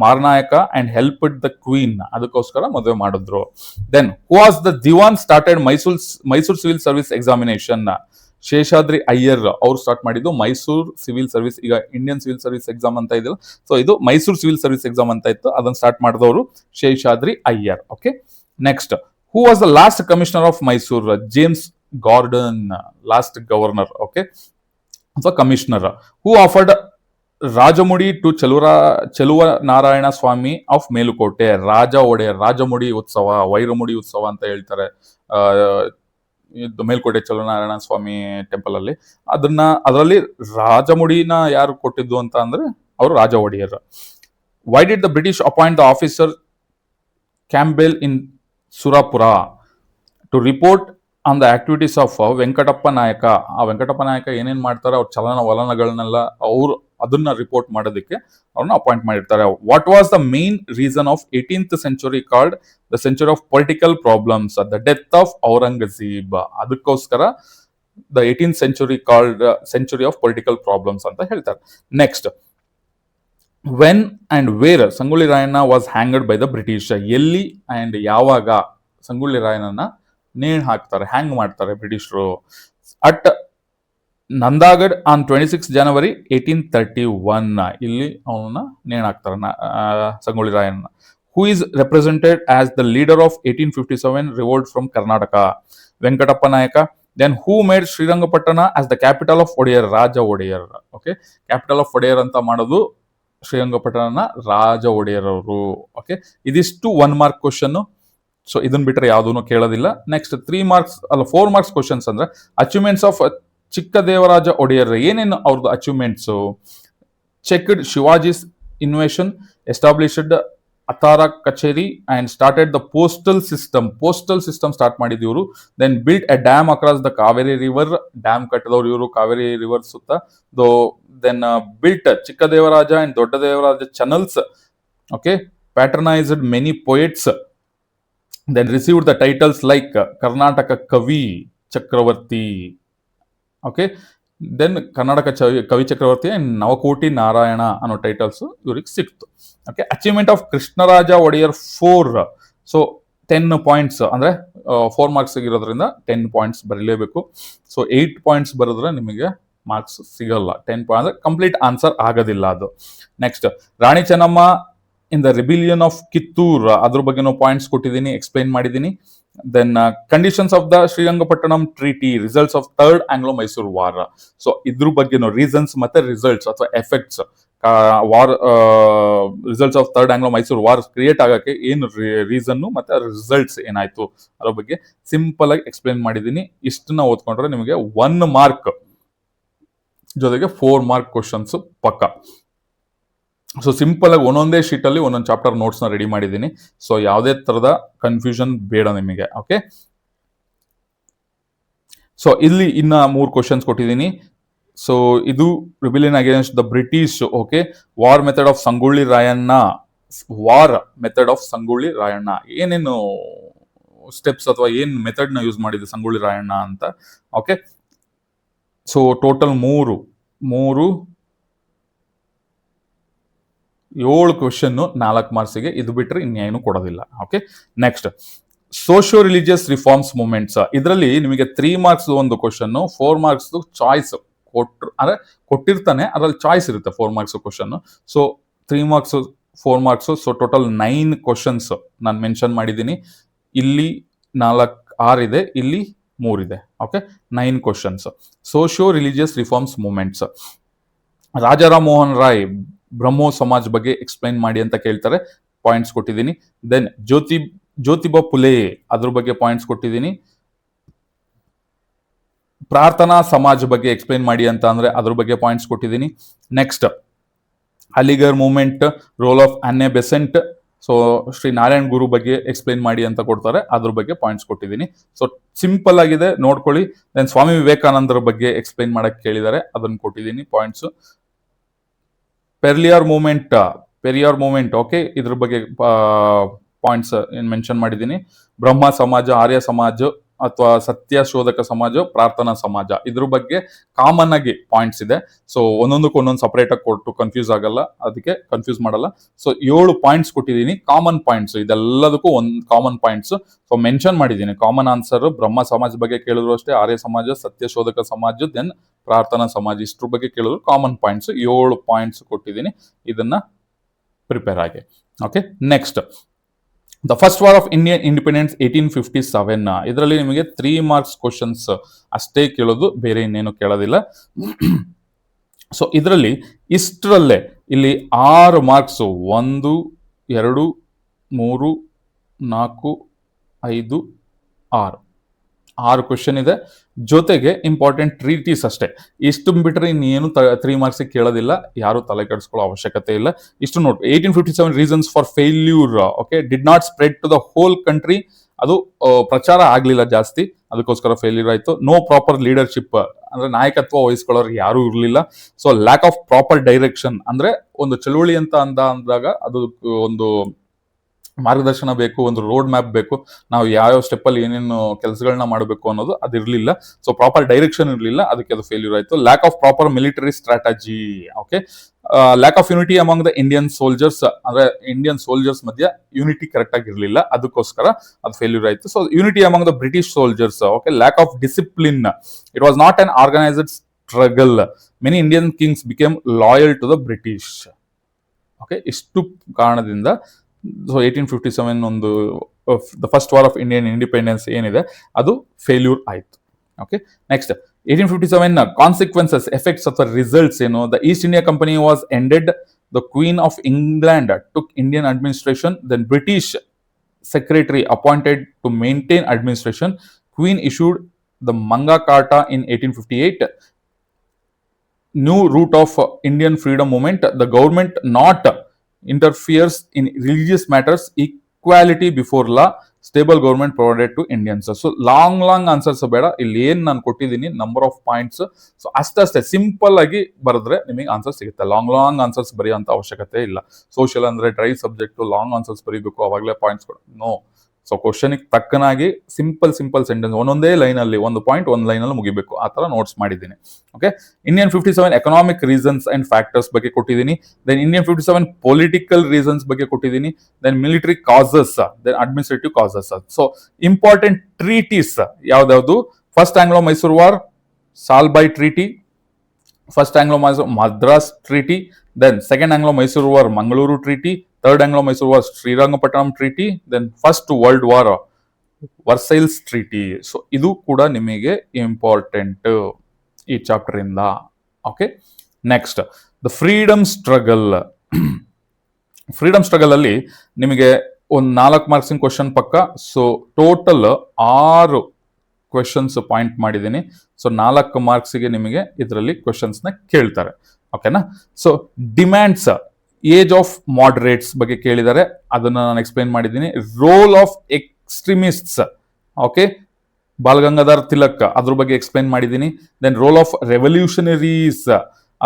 Marnayaka and helped the queen. ಅದಕ್ಕೋಸ್ಕರ ಮದುವೆ ಮಾಡಿದ್ರು. Then who was the Diwan started Mysore civil service examination? Seshadri Iyer ಅವ್ರು start ಮಾಡಿದ್ದು Mysuru civil service. ಈಗ Indian civil service exam ಅಂತ ಇದ್ರು, so ಇದು Mysuru civil service exam ಅಂತ ಇತ್ತು, ಅದನ್ನ ಸ್ಟಾರ್ಟ್ ಮಾಡಿದವರು Seshadri Iyer. Okay, next, who was the last commissioner of Mysuru? James Gordon, last governor. Okay, ಅಥವಾ commissioner. Who offered Rajamudi to Cheluva Narayana Swamy of Melukote? Raja Wodeyar. Rajamudi Utsava, Vairamudi ಉತ್ಸವ ಅಂತ ಹೇಳ್ತಾರೆ ಮೇಲ್ಕೋಟೆ ಚೆಲುವನಾರಾಯಣ ಸ್ವಾಮಿ ಟೆಂಪಲ್ ಅಲ್ಲಿ. ಅದರಲ್ಲಿ ರಾಜಮುಡಿನ ಯಾರು ಕೊಟ್ಟಿದ್ದು ಅಂತ ಅಂದ್ರೆ ಅವರು Raja Wodeyar. Why did the British appoint the officer Campbell in Surapura to report on the activities of Venkatappa Nayaka? ಆ ವೆಂಕಟಪ್ಪ ನಾಯಕ ಏನೇನ್ ಮಾಡ್ತಾರೆ, ಅವ್ರ ಚಲನವಲನಗಳನ್ನೆಲ್ಲ ಅವ್ರು ಅದನ್ನ ರಿಪೋರ್ಟ್ ಮಾಡೋದಕ್ಕೆ ಅವ್ರನ್ನ ಅಪಾಯಿಂಟ್ ಮಾಡಿರ್ತಾರೆ. What was the main reason of 18th century called the century of political problems? The death of Aurangzeb. ಅದಕ್ಕೋಸ್ಕರ the 18th century called century of political problems ಅಂತ ಹೇಳ್ತಾರೆ. Next, when and where Sangolli Rayanna was hanged by the British? ಎಲ್ಲಿ and ಯಾವಾಗ ಸಂಗೊಳ್ಳಿ ರಾಯಣ್ಣನ ನೇಣು ಹಾಕ್ತಾರೆ, hang ಮಾಡ್ತಾರೆ ಬ್ರಿಟಿಷರು? At Nandagad on 26 January 1831. ಇಲ್ಲಿ ಅವನ್ನ ನೇಣು ಹಾಕ್ತಾರೆ Sangolli Rayanna. Who is represented as the leader of 1857 revolt from Karnataka? Venkatappa Nayaka. Then who made Srirangapatna as the capital of Wodeyar? Raja Wodeyar. Okay, capital of Wodeyar ಅಂತ ಮಾಡೋದು ಶ್ರೀರಂಗಪಟ್ಟಣನ ರಾಜ ಒಡೆಯರ್ ಅವರು. ಓಕೆ, ಇದಿಷ್ಟು 1 mark ಕ್ವಶನ್. ಸೊ ಇದನ್ನ ಬಿಟ್ರೆ ಯಾವುದೂ ಕೇಳೋದಿಲ್ಲ. ನೆಕ್ಸ್ಟ್ 4 marks ಕ್ವಶನ್ಸ್ ಅಂದ್ರೆ ಅಚೀವ್ಮೆಂಟ್ಸ್ ಆಫ್ ಚಿಕ್ಕದೇವರಾಜ ಒಡೆಯರ್. ಏನೇನು ಅವ್ರದ್ದು achievements? Checked Shivaji's invasion, established Athara Kacheri and started the postal system start ಮಾಡಿದ್ರು ಇವರು. Then built a dam across the Kaveri river. Dam ಕಟ್ಟಿದವರು ಇವರು ಕಾವೇರಿ ರಿವರ್ ಸುತ್ತ. Then built Chikkadevaraja and Dodda Devaraja channels. Okay, patronised many poets. then received the titles like Karnataka Kavi Chakravarti. Okay, then Karnataka Kavi Chakravarti and Navakoti Narayana ಅನ್ನೋ titles ಇವ್ರಿಗೆ ಸಿಕ್ತು. Okay, achievement of Krishnaraja Wodeyar 4. So 10 points ಅಂದ್ರೆ 4 marks ಇರೋದ್ರಿಂದ 10 points ಬರೀಲೇಬೇಕು. So 8 points ಬರೆದ್ರೆ ನಿಮಗೆ marks ಸಿಗಲ್ಲ. 10 points ಅಂದ್ರೆ complete answer ಆಗೋದಿಲ್ಲ ಅದು. Next, Rani Chennamma in the rebellion of Kittur, ಅದ್ರ ಬಗ್ಗೆನೂ ಪಾಯಿಂಟ್ಸ್ ಕೊಟ್ಟಿದ್ದೀನಿ, ಎಕ್ಸ್ಪ್ಲೈನ್ ಮಾಡಿದ್ದೀನಿ. Then conditions of the Srirangapatnam treaty, results of third Anglo Mysuru war. So ಇದ್ರ ಬಗ್ಗೆನೂ ರೀಸನ್ಸ್ ಮತ್ತೆ ರಿಸಲ್ಟ್ಸ್ ಅಥವಾ effects, war results of third Anglo Mysuru war create ಆಗಕ್ಕೆ ಏನು ರೀಸನ್ನು ಮತ್ತೆ ರಿಸಲ್ಟ್ಸ್ ಏನಾಯ್ತು ಅದ್ರ ಬಗ್ಗೆ ಸಿಂಪಲ್ ಆಗಿ ಎಕ್ಸ್ಪ್ಲೈನ್ ಮಾಡಿದ್ದೀನಿ. ಇಷ್ಟನ್ನ ಓದ್ಕೊಂಡ್ರೆ ನಿಮಗೆ 1 mark ಜೊತೆಗೆ 4 mark ಕ್ವಶನ್ಸ್ ಪಕ್ಕ. ಸೊ ಸಿಂಪಲ್ ಆಗಿ ಒಂದೊಂದೇ ಶೀಟ್ ಅಲ್ಲಿ ಒಂದೊಂದು ಚಾಪ್ಟರ್ ನೋಟ್ಸ್ ನ ರೆಡಿ ಮಾಡಿದ್ದೀನಿ. ಸೊ ಯಾವುದೇ ತರದ ಕನ್ಫ್ಯೂಷನ್ ಬೇಡ ನಿಮಗೆ. ಓಕೆ, ಸೊ ಇಲ್ಲಿ ಇನ್ನ 3 ಕ್ವಶನ್ಸ್ ಕೊಟ್ಟಿದ್ದೀನಿ. ಸೊ ಇದು rebellion against the British. Okay, war method of Sangolli Rayanna, ಏನೇನು ಸ್ಟೆಪ್ಸ್ ಅಥವಾ ಏನ್ ಮೆಥಡ್ ನ ಯೂಸ್ ಮಾಡಿದೆ ಸಂಗೊಳ್ಳಿ ರಾಯಣ್ಣ ಅಂತ. Okay, so total 7 question 4 ಮಾರ್ಕ್ಸ್ಗೆ. ಇದು ಬಿಟ್ಟರೆ ಇನ್ನೇನು ಕೊಡೋದಿಲ್ಲ. Okay, next socio religious reforms movements. ಇದರಲ್ಲಿ ನಿಮಗೆ 3 marks ಒಂದು ಕ್ವಶನ್, 4 marks ಚಾಯ್ಸ್ ಅಂದ್ರೆ ಕೊಟ್ಟಿರ್ತಾನೆ, ಅದರಲ್ಲಿ ಚಾಯ್ಸ್ ಇರುತ್ತೆ 4 marks question. So 3 marks 4 marks, so total 9 questions ನಾನು ಮೆನ್ಷನ್ ಮಾಡಿದ್ದೀನಿ. ಇಲ್ಲಿ 6 ಇದೆ, ಇಲ್ಲಿ 3 ಇದೆ. Okay, 9 questions. Socio religious reforms movements. Rajaram Mohan Roy Brahmo Samaj ಬಗ್ಗೆ ಎಕ್ಸ್ಪ್ಲೈನ್ ಮಾಡಿ ಅಂತ ಕೇಳ್ತಾರೆ, ಪಾಯಿಂಟ್ಸ್ ಕೊಟ್ಟಿದ್ದೀನಿ. ದೆನ್ ಜ್ಯೋತಿಬಾ ಫುಲೆ ಅದ್ರ ಬಗ್ಗೆ ಪಾಯಿಂಟ್ಸ್ ಕೊಟ್ಟಿದ್ದೀನಿ. ಪ್ರಾರ್ಥನಾ ಸಮಾಜ್ ಬಗ್ಗೆ ಎಕ್ಸ್ಪ್ಲೈನ್ ಮಾಡಿ ಅಂತ ಅಂದ್ರೆ ಅದ್ರ ಬಗ್ಗೆ ಪಾಯಿಂಟ್ಸ್ ಕೊಟ್ಟಿದ್ದೀನಿ. Next Aligarh movement, role of Annie Besant, so Shri Narayan Guru ಬಗ್ಗೆ ಎಕ್ಸ್ಪ್ಲೈನ್ ಮಾಡಿ ಅಂತ ಕೊಡ್ತಾರೆ, ಅದ್ರ ಬಗ್ಗೆ ಪಾಯಿಂಟ್ಸ್ ಕೊಟ್ಟಿದ್ದೀನಿ. ಸೊ ಸಿಂಪಲ್ ಆಗಿದೆ, ನೋಡ್ಕೊಳ್ಳಿ. ದೆನ್ ಸ್ವಾಮಿ ವಿವೇಕಾನಂದರ ಬಗ್ಗೆ ಎಕ್ಸ್ಪ್ಲೈನ್ ಮಾಡಕ್ ಕೇಳಿದ್ದಾರೆ, ಅದನ್ನು ಕೊಟ್ಟಿದ್ದೀನಿ ಪಾಯಿಂಟ್ಸ್. ಪೆರಿಯಾರ್ ಮೂವ್ಮೆಂಟ್ ಓಕೆ, ಇದ್ರ ಬಗ್ಗೆ ಪಾಯಿಂಟ್ಸ್ ಮೆನ್ಷನ್ ಮಾಡಿದ್ದೀನಿ. ಬ್ರಹ್ಮ ಸಮಾಜ, ಆರ್ಯ ಸಮಾಜ ಅಥವಾ ಸತ್ಯ ಶೋಧಕ ಸಮಾಜ, ಪ್ರಾರ್ಥನಾ ಸಮಾಜ, ಇದ್ರ ಬಗ್ಗೆ ಕಾಮನ್ ಆಗಿ ಪಾಯಿಂಟ್ಸ್ ಇದೆ. ಸೊ ಒಂದೊಂದಕ್ಕೆ ಒಂದೊಂದು ಸಪರೇಟ್ ಆಗಿ ಕೊಟ್ಟು ಕನ್ಫ್ಯೂಸ್ ಆಗಲ್ಲ, ಅದಕ್ಕೆ ಕನ್ಫ್ಯೂಸ್ ಮಾಡಲ್ಲ. ಸೊ 7 ಪಾಯಿಂಟ್ಸ್ ಕೊಟ್ಟಿದ್ದೀನಿ, ಕಾಮನ್ ಪಾಯಿಂಟ್ಸ್, ಇದೆಲ್ಲದಕ್ಕೂ ಒಂದು ಕಾಮನ್ ಪಾಯಿಂಟ್ಸ್. ಸೊ ಮೆನ್ಷನ್ ಮಾಡಿದ್ದೀನಿ ಕಾಮನ್ ಆನ್ಸರ್. ಬ್ರಹ್ಮ ಸಮಾಜ ಬಗ್ಗೆ ಕೇಳಿದ್ರು ಅಷ್ಟೇ, ಆರ್ಯ ಸಮಾಜ, ಸತ್ಯ ಶೋಧಕ ಸಮಾಜ, ದೆನ್ ಪ್ರಾರ್ಥನಾ ಸಮಾಜ, ಇಷ್ಟ್ರ ಬಗ್ಗೆ ಕೇಳಿದ್ರು ಕಾಮನ್ ಪಾಯಿಂಟ್ಸ್. 7 ಪಾಯಿಂಟ್ಸ್ ಕೊಟ್ಟಿದ್ದೀನಿ, ಇದನ್ನ ಪ್ರಿಪೇರ್ ಆಗಿ. Okay, next the first war of Indian independence 1857. ಇದರಲ್ಲಿ ನಿಮಗೆ 3 ಮಾರ್ಕ್ಸ್ ಕ್ವಶನ್ಸ್ ಅಷ್ಟೇ ಕೇಳೋದು, ಬೇರೆ ಇನ್ನೇನು ಕೇಳೋದಿಲ್ಲ. ಸೊ ಇದರಲ್ಲಿ ಇಷ್ಟರಲ್ಲೇ ಇಲ್ಲಿ 6 ಮಾರ್ಕ್ಸ್, 1 2 3 4 5 6 ಕ್ವಶನ್ ಇದೆ. ಜೊತೆಗೆ ಇಂಪಾರ್ಟೆಂಟ್ ಟ್ರೀಟೀಸ್ ಅಷ್ಟೇ. ಇಷ್ಟು ಬಿಟ್ಟರೆ ಇನ್ನೇನು 3 ಮಾರ್ಕ್ಸ್ ಕೇಳೋದಿಲ್ಲ, ಯಾರು ತಲೆ ಕೆಡಿಸ್ಕೊಳ್ಳೋ ಅವಶ್ಯಕತೆ ಇಲ್ಲ. ಇಷ್ಟು note 1857 reasons for failure. Okay, did not spread to the whole country, ಅದು ಪ್ರಚಾರ ಆಗ್ಲಿಲ್ಲ ಜಾಸ್ತಿ, ಅದಕ್ಕೋಸ್ಕರ ಫೇಲ್ಯೂರ್ ಆಯ್ತು. ನೋ ಪ್ರಾಪರ್ ಲೀಡರ್ಶಿಪ್, ಅಂದ್ರೆ ನಾಯಕತ್ವ ವಹಿಸ್ಕೊಳ್ಳೋರು ಯಾರು ಇರಲಿಲ್ಲ. So lack of proper direction, ಅಂದ್ರೆ ಒಂದು ಚಳುವಳಿ ಅಂತ ಅಂದಾಗ ಅದು ಒಂದು ಮಾರ್ಗದರ್ಶನ ಬೇಕು, ಒಂದು ರೋಡ್ ಮ್ಯಾಪ್ ಬೇಕು, ನಾವು ಯಾವ ಸ್ಟೆಪ್ ಅಲ್ಲಿ ಏನೇನು ಕೆಲಸಗಳನ್ನ ಮಾಡಬೇಕು ಅನ್ನೋದು ಅದಿರಲಿಲ್ಲ. ಸೊ ಪ್ರಾಪರ್ ಡೈರೆಕ್ಷನ್ ಇರಲಿಲ್ಲ, ಅದಕ್ಕೆ ಅದು ಫೇಲ್ಯೂರ್ ಆಯ್ತು. Lack of proper military strategy. Okay, lack of unity among the Indian soldiers, ಅಂದ್ರೆ ಇಂಡಿಯನ್ ಸೋಲ್ಜರ್ಸ್ ಮಧ್ಯ ಯೂನಿಟಿ ಕರೆಕ್ಟ್ ಆಗಿರ್ಲಿಲ್ಲ, ಅದಕ್ಕೋಸ್ಕರ ಅದು ಫೇಲ್ಯೂರ್ ಆಯ್ತು. So unity among the British soldiers. Okay, lack of discipline, it was not an organised struggle, many Indian kings became loyal to the British. Okay, ಇಷ್ಟು ಕಾರಣದಿಂದ so 1857 ಒಂದು the first war of Indian independence ಏನಿದೆ ಅದು failure ಆಯ್ತು. Okay, next 1857 consequences, effects ಅಥವಾ results ಏನು? The East India company was ended, the queen of England took Indian administration, then British secretary appointed to maintain administration, queen issued the Magna Carta in 1858, new route of Indian freedom movement, the government not interferes in religious matters, equality before law, stable government provided to Indians. So long answers ಬೇಡ, ಇಲ್ಲಿ ಏನ್ ನಾನು ಕೊಟ್ಟಿದ್ದೀನಿ number of points, so ಅಷ್ಟೇ simple ಆಗಿ ಬರೆದ್ರೆ ನಿಮಗೆ answer ಸಿಗುತ್ತೆ. ಲಾಂಗ್ ಆನ್ಸರ್ಸ್ ಬರೆಯುವಂತ ಅವಶ್ಯಕತೆ ಇಲ್ಲ. ಸೋಷಿಯಲ್ ಅಂದ್ರೆ ಡ್ರೈ ಸಬ್ಜೆಕ್ಟ್, ಲಾಂಗ್ ಆನ್ಸರ್ಸ್ ಬರೀಬೇಕು, ಅವಾಗಲೇ ಪಾಯಿಂಟ್ಸ್ ನೋ. ಸೊ ಕ್ವಶನ್ ತಕ್ಕನಾಗಿ ಸಿಂಪಲ್ ಸೆಂಟೆನ್ಸ್, ಒಂದೊಂದೇ ಲೈನ್ ಅಲ್ಲಿ ಒಂದು ಪಾಯಿಂಟ್ ಒಂದು ಲೈನ್ ಅಲ್ಲಿ ಮುಗಿಬೇಕು, ಆ ತರ ನೋಟ್ಸ್ ಮಾಡಿದ್ದೀನಿ. Okay, Indian 57 economic reasons and factors ಬಗ್ಗೆ ಕೊಟ್ಟಿದ್ದೀನಿ. ದೆನ್ ಇಂಡಿಯನ್ 57 ಪೊಲಿಟಿಕಲ್ ರೀಸನ್ಸ್ ಬಗ್ಗೆ ಕೊಟ್ಟಿದ್ದೀನಿ. Then military causes, then administrative causes. So important treaties ಯಾವ್ದಾವ್ದು? First Anglo Mysuru war, Salbai treaty. First Anglo Mysuru Madras treaty, then second Anglo Mysuru war Mangaluru treaty, third Anglo Mysuru war Srirangapatnam treaty, then first world war Versailles treaty. So ಇದು ಕೂಡ ನಿಮಗೆ important ಈ chapter ಇಂದ. Okay, next the freedom struggle. Freedom struggle ಅಲ್ಲಿ ನಿಮಗೆ ಒಂದು 4 ಮಾರ್ಕ್ಸಿನ question ಪಕ್ಕ. So total 6 questions point ಮಾಡಿದ್ದೀನಿ. ಸೊ 4 ಮಾರ್ಕ್ಸ್ಗೆ ನಿಮಗೆ ಇದರಲ್ಲಿ ಕ್ವೆಶನ್ಸ್ ನ ಕೇಳ್ತಾರೆ. ಓಕೆನಾ? So demands, age of moderates ಬಗ್ಗೆ ಕೇಳಿದ್ದಾರೆ, ಅದನ್ನ ನಾನು ಎಕ್ಸ್ಪ್ಲೈನ್ ಮಾಡಿದ್ದೀನಿ. Role of extremists, okay, ball Gangadhar Tilak, ಅದ್ರ ಬಗ್ಗೆ ಎಕ್ಸ್ಪ್ಲೈನ್ ಮಾಡಿದ್ದೀನಿ. ದೆನ್ ರೋಲ್ ಆಫ್ ರೆವಲ್ಯೂಷನರೀಸ್,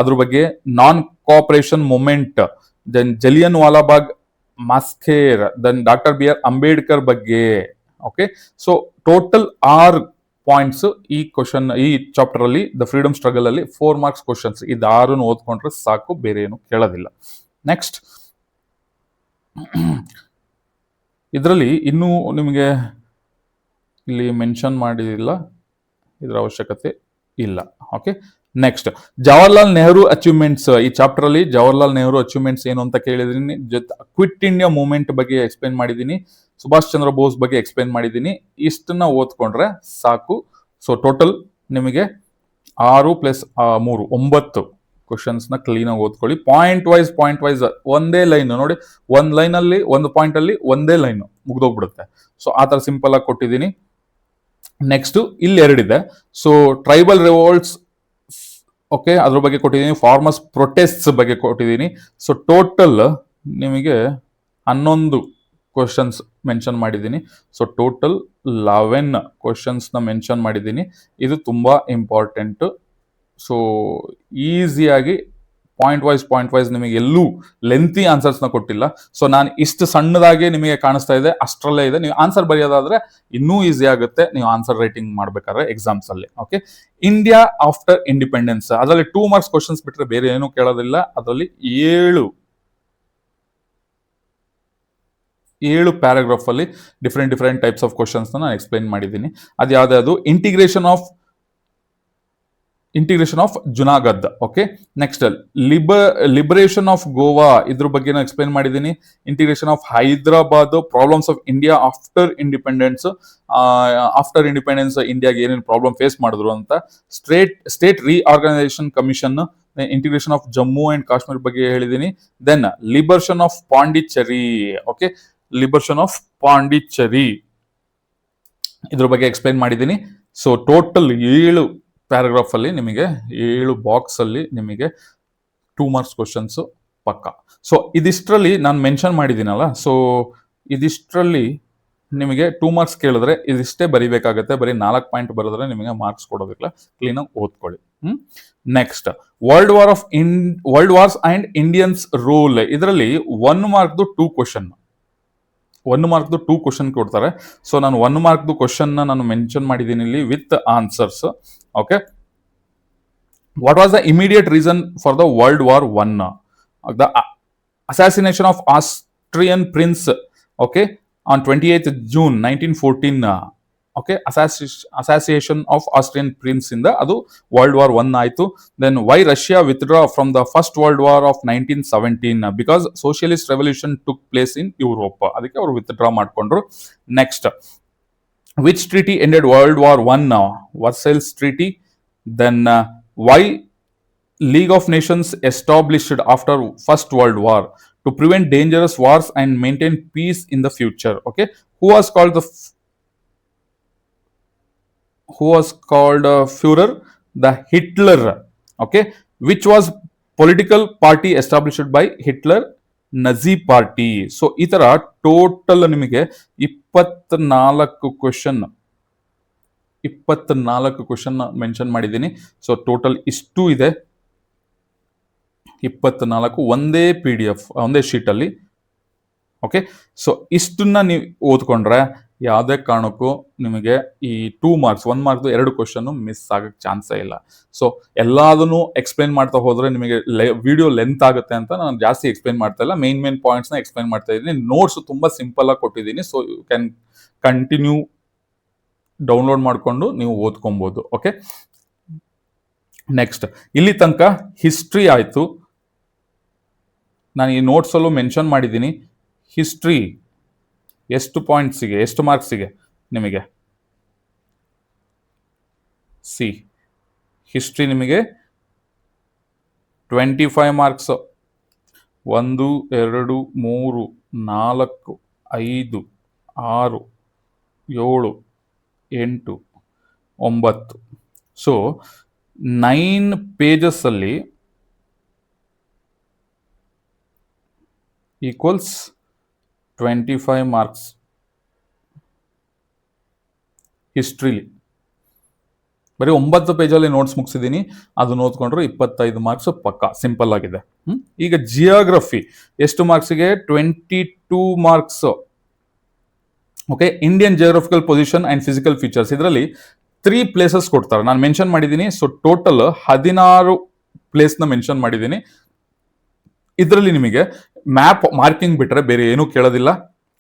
ಅದ್ರ ಬಗ್ಗೆ. Non cooperation movement, then Jallianwala Bagh massacre, then doctor B R Ambedkar ಬಗ್ಗೆ. ಓಕೆ, ಸೊ ಟೋಟಲ್ 6 ಪಾಯಿಂಟ್ಸ್ ಈ ಕ್ವಶನ್, ಈ ಚಾಪ್ಟರ್ ಅಲ್ಲಿ ದ ಫ್ರೀಡಮ್ ಸ್ಟ್ರಗಲ್ ಅಲ್ಲಿ 4 ಮಾರ್ಕ್ಸ್ ಕ್ವಶನ್ಸ್. ಇದು 6 ಓದ್ಕೊಂಡ್ರೆ ಸಾಕು, ಬೇರೆ ಏನು ಕೇಳೋದಿಲ್ಲ. ನೆಕ್ಸ್ಟ್ ಇದರಲ್ಲಿ ಇನ್ನೂ ನಿಮಗೆ ಇಲ್ಲಿ ಮೆನ್ಷನ್ ಮಾಡಿದಿಲ್ಲ, ಇದರ ಅವಶ್ಯಕತೆ ಇಲ್ಲ. Okay, next Jawaharlal Nehru achievements. ಈ ಚಾಪ್ಟರ್ ಅಲ್ಲಿ ಜವಾಹರ್ಲಾಲ್ ನೆಹರು ಅಚೀವ್ಮೆಂಟ್ಸ್ ಏನು ಅಂತ ಕೇಳಿದೀನಿ. ಕ್ವಿಟ್ ಇಂಡಿಯಾ ಮೂವ್ಮೆಂಟ್ ಬಗ್ಗೆ ಎಕ್ಸ್ಪ್ಲೈನ್ ಮಾಡಿದ್ದೀನಿ. ಸುಭಾಷ್ ಚಂದ್ರ ಬೋಸ್ ಬಗ್ಗೆ ಎಕ್ಸ್ಪ್ಲೈನ್ ಮಾಡಿದ್ದೀನಿ. ಇಷ್ಟನ್ನ ಓದ್ಕೊಂಡ್ರೆ ಸಾಕು. ಸೊ ಟೋಟಲ್ ನಿಮಗೆ 6 + 3 9 ಕ್ವಶನ್ಸ್ ನ ಕ್ಲೀನ್ ಆಗಿ ಓದ್ಕೊಳ್ಳಿ. ಪಾಯಿಂಟ್ ವೈಸ್ ಒಂದೇ ಲೈನ್ ನೋಡಿ, ಒಂದ್ ಲೈನ್ ಅಲ್ಲಿ ಒಂದು ಪಾಯಿಂಟ್ ಅಲ್ಲಿ ಒಂದೇ ಲೈನ್ ಮುಗ್ದೋಗ್ಬಿಡುತ್ತೆ. ಸೊ ಆ ತರ ಸಿಂಪಲ್ ಆಗಿ ಕೊಟ್ಟಿದ್ದೀನಿ. ನೆಕ್ಸ್ಟ್ ಇಲ್ಲಿ ಎರಡಿದೆ. ಸೊ ಟ್ರೈಬಲ್ ರಿವೋಲ್ಟ್ಸ್, ಓಕೆ, ಅದ್ರ ಬಗ್ಗೆ ಕೊಟ್ಟಿದ್ದೀನಿ. ಫಾರ್ಮರ್ಸ್ ಪ್ರೊಟೆಸ್ಟ್ ಬಗ್ಗೆ ಕೊಟ್ಟಿದ್ದೀನಿ. ಸೊ ಟೋಟಲ್ ನಿಮಗೆ 11 ಕ್ವಶನ್ಸ್ ಮೆನ್ಷನ್ ಮಾಡಿದ್ದೀನಿ. ಸೊ ಟೋಟಲ್ 11 ಕ್ವಶನ್ಸ್ನ ಮೆನ್ಷನ್ ಮಾಡಿದ್ದೀನಿ. ಇದು ತುಂಬಾ ಇಂಪಾರ್ಟೆಂಟ್. ಸೊ ಈಸಿಯಾಗಿ ಪಾಯಿಂಟ್ ವೈಸ್ ನಿಮಗೆ ಎಲ್ಲೂ ಲೆಂತಿ ಆನ್ಸರ್ಸ್ನ ಕೊಟ್ಟಿಲ್ಲ. ಸೊ ನಾನು ಇಷ್ಟು ಸಣ್ಣದಾಗಿ ನಿಮಗೆ ಕಾಣಿಸ್ತಾ ಇದೆ, ಅಷ್ಟರಲ್ಲೇ ಇದೆ. ನೀವು ಆನ್ಸರ್ ಬರೆಯೋದಾದ್ರೆ ಇನ್ನೂ ಈಸಿ ಆಗುತ್ತೆ ನೀವು ಆನ್ಸರ್ ರೈಟಿಂಗ್ ಮಾಡ್ಬೇಕಾದ್ರೆ ಎಕ್ಸಾಮ್ಸ್ ಅಲ್ಲಿ. ಓಕೆ, ಇಂಡಿಯಾ ಆಫ್ಟರ್ ಇಂಡಿಪೆಂಡೆನ್ಸ್, ಅದರಲ್ಲಿ 2 ಮಾರ್ಕ್ಸ್ ಕ್ವಶನ್ಸ್ ಬಿಟ್ಟರೆ ಬೇರೆ ಏನೂ ಕೇಳೋದಿಲ್ಲ. ಅದರಲ್ಲಿ 7 ಪ್ಯಾರಾಗ್ರಾಫ್ ಅಲ್ಲಿ ಡಿಫ್ರೆಂಟ್ ಟೈಪ್ಸ್ ಆಫ್ ಕ್ವಶನ್ಸ್ ನಾನು ಎಕ್ಸ್ಪ್ಲೈನ್ ಮಾಡಿದ್ದೀನಿ. ಅದು ಯಾವ್ದು integration of Junagadh. Okay, next liberation of Goa, ಇದ್ರ ಬಗ್ಗೆ ನಾನು ಎಕ್ಸ್ಪ್ಲೈನ್ ಮಾಡಿದ್ದೀನಿ. Integration of Hyderabad, problems of India after independence ಇಂಡಿಯಾಗೆ ಏನೇನು ಪ್ರಾಬ್ಲಮ್ ಫೇಸ್ ಮಾಡಿದ್ರು ಅಂತ. State reorganisation commission, integration of Jammu and Kashmir ಬಗ್ಗೆ ಹೇಳಿದ್ದೀನಿ. Then liberation of Pondicherry. Okay, liberation of Pondicherry ಇದ್ರ ಬಗ್ಗೆ ಎಕ್ಸ್ಪ್ಲೈನ್ ಮಾಡಿದ್ದೀನಿ. ಸೊ ಟೋಟಲ್ 7 ಪ್ಯಾರಾಗ್ರಾಫ್ ಅಲ್ಲಿ ನಿಮಗೆ 7 ಬಾಕ್ಸ್ ಅಲ್ಲಿ ನಿಮಗೆ 2 ಮಾರ್ಕ್ಸ್ ಕ್ವಶನ್ಸ್ ಪಕ್ಕ. ಸೊ ಇದಿಷ್ಟರಲ್ಲಿ ನಾನು ಮೆನ್ಷನ್ ಮಾಡಿದ್ದೀನಲ್ಲ, ಸೊ ಇದಿಷ್ಟರಲ್ಲಿ ನಿಮಗೆ 2 ಮಾರ್ಕ್ಸ್ ಕೇಳಿದ್ರೆ ಇದಿಷ್ಟೇ ಬರಿಬೇಕಾಗತ್ತೆ. ಬರೀ 4 ಪಾಯಿಂಟ್ ಬರೆದ್ರೆ ನಿಮಗೆ ಮಾರ್ಕ್ಸ್ ಕೊಡೋದಿಲ್ಲ. ಕ್ಲೀನಾಗಿ ಓದ್ಕೊಳ್ಳಿ. Next world wars and Indians role, ಇದರಲ್ಲಿ 1 ಮಾರ್ಕ್ದು 2 ಕ್ವಶನ್, 1 ಮಾರ್ಕ್ದು 2 ಕ್ವಶನ್ ಕೊಡ್ತಾರೆ. ಸೊ ನಾನು 1 ಮಾರ್ಕ್ದು ಕ್ವಶನ್ ನಾನು ಮೆನ್ಷನ್ ಮಾಡಿದ್ದೀನಿ ಇಲ್ಲಿ with answers. Okay, what was the immediate reason for the world war I? The assassination of Austrian prince, okay, on 28th June 1914. Okay, assassination of Austrian prince ಇಂದ ಅದು world war I ಆಯ್ತು. Then why Russia withdraw from the first world war of 1917? Because socialist revolution took place in Europe, ಅದಕ್ಕೆ ಅವರು withdraw ಮಾಡ್ಕೊಂಡ್ರು. Next, which treaty ended world war I? Versailles treaty. Then why League of Nations established after first world war? To prevent dangerous wars and maintain peace in the future. Okay, who was called Führer? The Hitler. Okay, which was political party established by Hitler? Nazi party. So ಈ ತರ total ನಿಮಗೆ 24 question mention ಮಾಡಿದ್ದೀನಿ. So total ಇಷ್ಟು ಇದೆ, 24 ಒಂದೇ PDF ಒಂದೇ sheet ಅಲ್ಲಿ. Okay, so ಇಷ್ಟನ್ನ ನೀವು ಓದ್ಕೊಂಡ್ರೆ ಯಾವುದೇ ಕಾರಣಕ್ಕೂ ನಿಮಗೆ ಈ 2 ಮಾರ್ಕ್ಸ್ 1 ಮಾರ್ಕ್ದು 2 ಕ್ವಶನ್ ಮಿಸ್ ಆಗಕ್ಕೆ ಚಾನ್ಸೇ ಇಲ್ಲ. ಸೊ ಎಲ್ಲದನ್ನು ಎಕ್ಸ್ಪ್ಲೈನ್ ಮಾಡ್ತಾ ಹೋದ್ರೆ ನಿಮಗೆ ವಿಡಿಯೋ ಲೆಂತ್ ಆಗುತ್ತೆ ಅಂತ ನಾನು ಜಾಸ್ತಿ ಎಕ್ಸ್ಪ್ಲೈನ್ ಮಾಡ್ತಾ ಇಲ್ಲ. ಮೇನ್ ಪಾಯಿಂಟ್ಸ್ನ ಎಕ್ಸ್ಪ್ಲೈನ್ ಮಾಡ್ತಾ ಇದ್ದೀನಿ. ನೋಟ್ಸ್ ತುಂಬಾ ಸಿಂಪಲ್ ಆಗಿ ಕೊಟ್ಟಿದ್ದೀನಿ. So you can continue download ಮಾಡಿಕೊಂಡು ನೀವು ಓದ್ಕೊಬಹುದು. ಓಕೆ, ನೆಕ್ಸ್ಟ್ ಇಲ್ಲಿ ತನಕ ಹಿಸ್ಟ್ರಿ ಆಯ್ತು. ನಾನು ಈ ನೋಟ್ಸ್ ಅಲ್ಲೂ ಮೆನ್ಷನ್ ಮಾಡಿದ್ದೀನಿ. ಹಿಸ್ಟ್ರಿ ಎಷ್ಟು ಪಾಯಿಂಟ್ಸಿಗೆ, ಎಷ್ಟು ಮಾರ್ಕ್ಸಿಗೆ ನಿಮಗೆ? ಹಿಸ್ಟ್ರಿ ನಿಮಗೆ 25 ಮಾರ್ಕ್ಸ್. 1 2 3 4 5 6 7 8 9. ಸೊ 9 ಪೇಜಸ್ ಅಲ್ಲಿ ಈಕ್ವಲ್ಸ್ 25 ಮಾರ್ಕ್ಸ್ ಹಿಸ್ಟ್ರಿಲಿ. ಬರೀ 9 ಪೇಜಲ್ಲಿ ನೋಟ್ಸ್ ಮುಗಿಸಿದ್ದೀನಿ. ಅದನ್ನ ಓದ್ಕೊಂಡ್ರೆ 25 ಮಾರ್ಕ್ಸ್ ಪಕ್ಕ, ಸಿಂಪಲ್ ಆಗಿದೆ. ಈಗ ಜಿಯೋಗ್ರಫಿ ಎಷ್ಟು ಮಾರ್ಕ್ಸಿಗೆ? 22 marks. Okay, Indian geographical position and physical features, ಇದರಲ್ಲಿ 3 ಪ್ಲೇಸಸ್ ಕೊಡ್ತಾರೆ, ನಾನು ಮೆನ್ಷನ್ ಮಾಡಿದ್ದೀನಿ. ಸೊ ಟೋಟಲ್ 16 ಪ್ಲೇಸ್ನ ಮೆನ್ಷನ್ ಮಾಡಿದ್ದೀನಿ. ಇದರಲ್ಲಿ ನಿಮಗೆ ಮ್ಯಾಪ್ ಮಾರ್ಕಿಂಗ್ ಬಿಟ್ರೆ ಬೇರೆ ಏನೂ ಕೇಳೋದಿಲ್ಲ.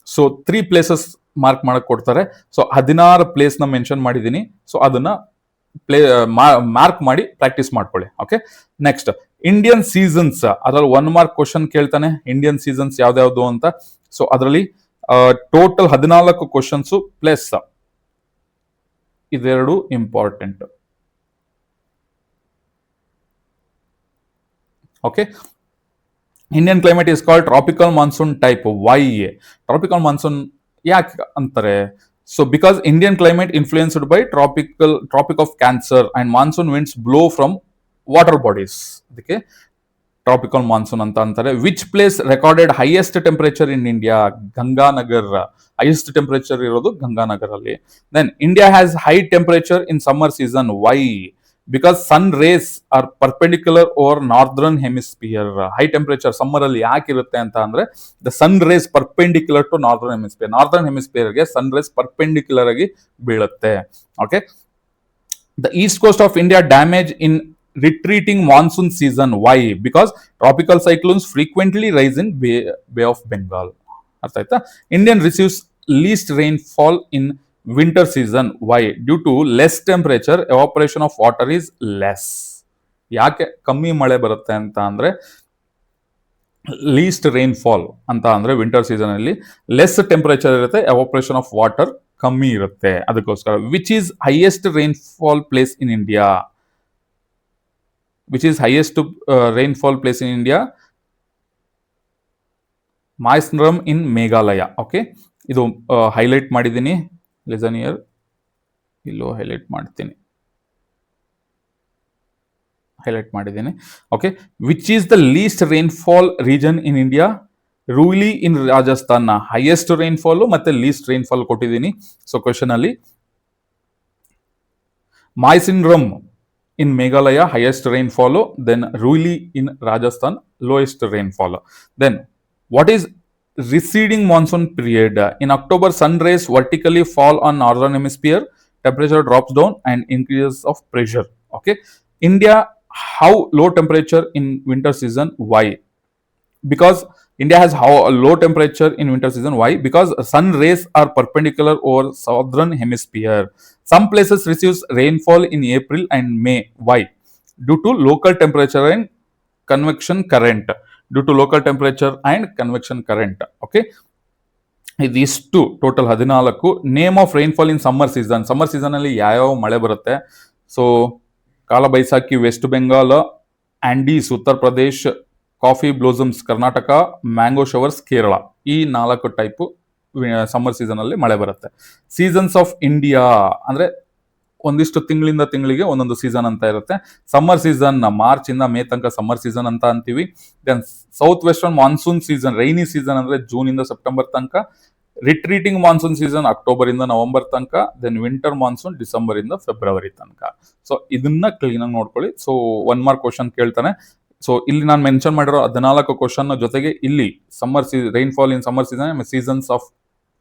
ಸೊ 3 ಪ್ಲೇಸಸ್ ಮಾರ್ಕ್ ಮಾಡಕ್ ಕೊಡ್ತಾರೆ. ಸೊ 16 ಪ್ಲೇಸ್ನ ಮೆನ್ಷನ್ ಮಾಡಿದ್ದೀನಿ. ಸೊ ಅದನ್ನ ಮಾರ್ಕ್ ಮಾಡಿ ಪ್ರಾಕ್ಟೀಸ್ ಮಾಡ್ಕೊಳ್ಳಿ. ಓಕೆ, ನೆಕ್ಸ್ಟ್ ಇಂಡಿಯನ್ ಸೀಸನ್ಸ್, ಅದರಲ್ಲಿ 1 ಮಾರ್ಕ್ ಕ್ವಶನ್ ಕೇಳ್ತಾನೆ, ಇಂಡಿಯನ್ ಸೀಸನ್ಸ್ ಯಾವ್ದಾವ್ದು ಅಂತ. ಸೊ ಅದರಲ್ಲಿ ಟೋಟಲ್ 14 ಕ್ವಶನ್ಸ್ ಪ್ಲಸ್ ಇದೆರಡು important. Okay. Indian climate is called tropical monsoon type. Why tropical monsoon ಯಾಕೆ ಅಂತಾರೆ? So because Indian climate influenced by tropic of cancer and monsoon winds blow from water bodies, ಅದಕ್ಕೆ tropical monsoon ಅಂತ ಅಂತಾರೆ. Which place recorded highest temperature in India? Ganganagar. Highest temperature ಇರೋದು ಗಂಗಾನಗರ್ ಅಲ್ಲಿ. Then India has high temperature in summer season. Why? Because sun rays are perpendicular over northern hemisphere. High temperature summer ಅಲ್ಲಿ ಯಾಕೆ ಇರುತ್ತೆ ಅಂತ ಅಂದ್ರೆ the sun rays perpendicular to northern hemisphere. Northern ಹೆಮಿಸ್ಫಿಯರ್ಗೆ sun rays perpendicular ಆಗಿ ಬೀಳುತ್ತೆ. Okay. The east coast of India damage in retreating monsoon season. Why? Because tropical cyclones frequently rise in Bay of Bengal. ಅರ್ಥ ಆಯ್ತಾ? Indian receives least rainfall in winter season. Why? Due to less temperature, evaporation of water is less. ಯಾಕೆ ಕಮ್ಮಿ ಮಳೆ ಬರುತ್ತೆ ಅಂತ ಅಂದ್ರೆ list rainfall ಅಂತ ಅಂದ್ರೆ ವಿಂಟರ್ ಸೀಸನ್ ಅಲ್ಲಿ ಲೆಸ್ ಟೆಂಪರೇಚರ್ ಇರುತ್ತೆ, ಎವಾಪರೇಷನ್ ಆಫ್ ವಾಟರ್ ಕಮ್ಮಿ ಇರುತ್ತೆ, ಅದಕ್ಕೋಸ್ಕರ. Which is highest rainfall place in India? which is highest rainfall place in India? Maeswaram in Meghalaya. Okay, ಇದು ಹೈಲೈಟ್ ಮಾಡಿದ್ದೀನಿ. ಲಿಸನ್ ಹಿಯರ್, ಇಲ್ಲೋ ಹೈಲೈಟ್ ಮಾಡ್ತೀನಿ, ಹೈಲೈಟ್ ಮಾಡಿದ್ದೀನಿ. Okay. Which is the least rainfall region in India? ರೂಲಿ in Rajasthan. Highest rainfall ಮತ್ತೆ least rainfall ಕೊಟ್ಟಿದ್ದೀನಿ. So question ಅಲ್ಲಿ Mawsynram in Meghalaya highest rainfall, then Ruili in Rajasthan lowest rainfall. Then what is receding monsoon period? In October, sun rays vertically fall on northern hemisphere, temperature drops down and increases of pressure. Okay. India, how low temperature in winter season? Why? Because India has how low temperature in winter season. Why? Because sun rays are perpendicular over southern hemisphere. Some places receives rainfall in April and May. Why? Due to local temperature and convection current. Due to local temperature and convection current. Okay. ಇದಿಷ್ಟು total 14. Name of rainfall in summer season. Summer season ಅಲ್ಲಿ ಯಾವ ಮಳೆ ಬರುತ್ತೆ? So Kalbaisakhi West Bengal, Andhis Uttar Pradesh, coffee blossoms Karnataka, mango showers Kerala. ಈ 4 type summer season ಅಲ್ಲಿ ಮಳೆ ಬರುತ್ತೆ. Seasons of India ಅಂದ್ರೆ ಒಂದಿಷ್ಟು ತಿಂಗಳಿಂದ ತಿಂಗಳಿಗೆ ಒಂದೊಂದು ಸೀಸನ್ ಅಂತ ಇರುತ್ತೆ. ಸಮ್ಮರ್ ಸೀಸನ್ ಮಾರ್ಚ್ ಇಂದ ಮೇ ತನಕ ಸಮ್ಮರ್ ಸೀಸನ್ ಅಂತ ಅಂತೀವಿ. Then south western monsoon season, rainy season ಅಂದ್ರೆ ಜೂನ್ ಇಂದ ಸೆಪ್ಟೆಂಬರ್ ತನಕ. ರಿಟ್ರೀಟಿಂಗ್ ಮಾನ್ಸೂನ್ ಸೀಸನ್ ಅಕ್ಟೋಬರ್ ಇಂದ ನವೆಂಬರ್ ತನಕ. ದೆನ್ ವಿಂಟರ್ ಮಾನ್ಸೂನ್ ಡಿಸೆಂಬರ್ ಇಂದ ಫೆಬ್ರವರಿ ತನಕ. ಸೊ ಇದನ್ನ ಕ್ಲೀನ್ ಆಗಿ ನೋಡ್ಕೊಳ್ಳಿ. ಸೊ 1 ಮಾರ್ಕ್ ಕ್ವಶನ್ ಕೇಳ್ತಾನೆ. ಸೊ ಇಲ್ಲಿ ನಾನು ಮೆನ್ಷನ್ ಮಾಡಿರೋ 14 ಕ್ವಶನ್ ಜೊತೆಗೆ ಇಲ್ಲಿ summer rainfall in summer season, seasons of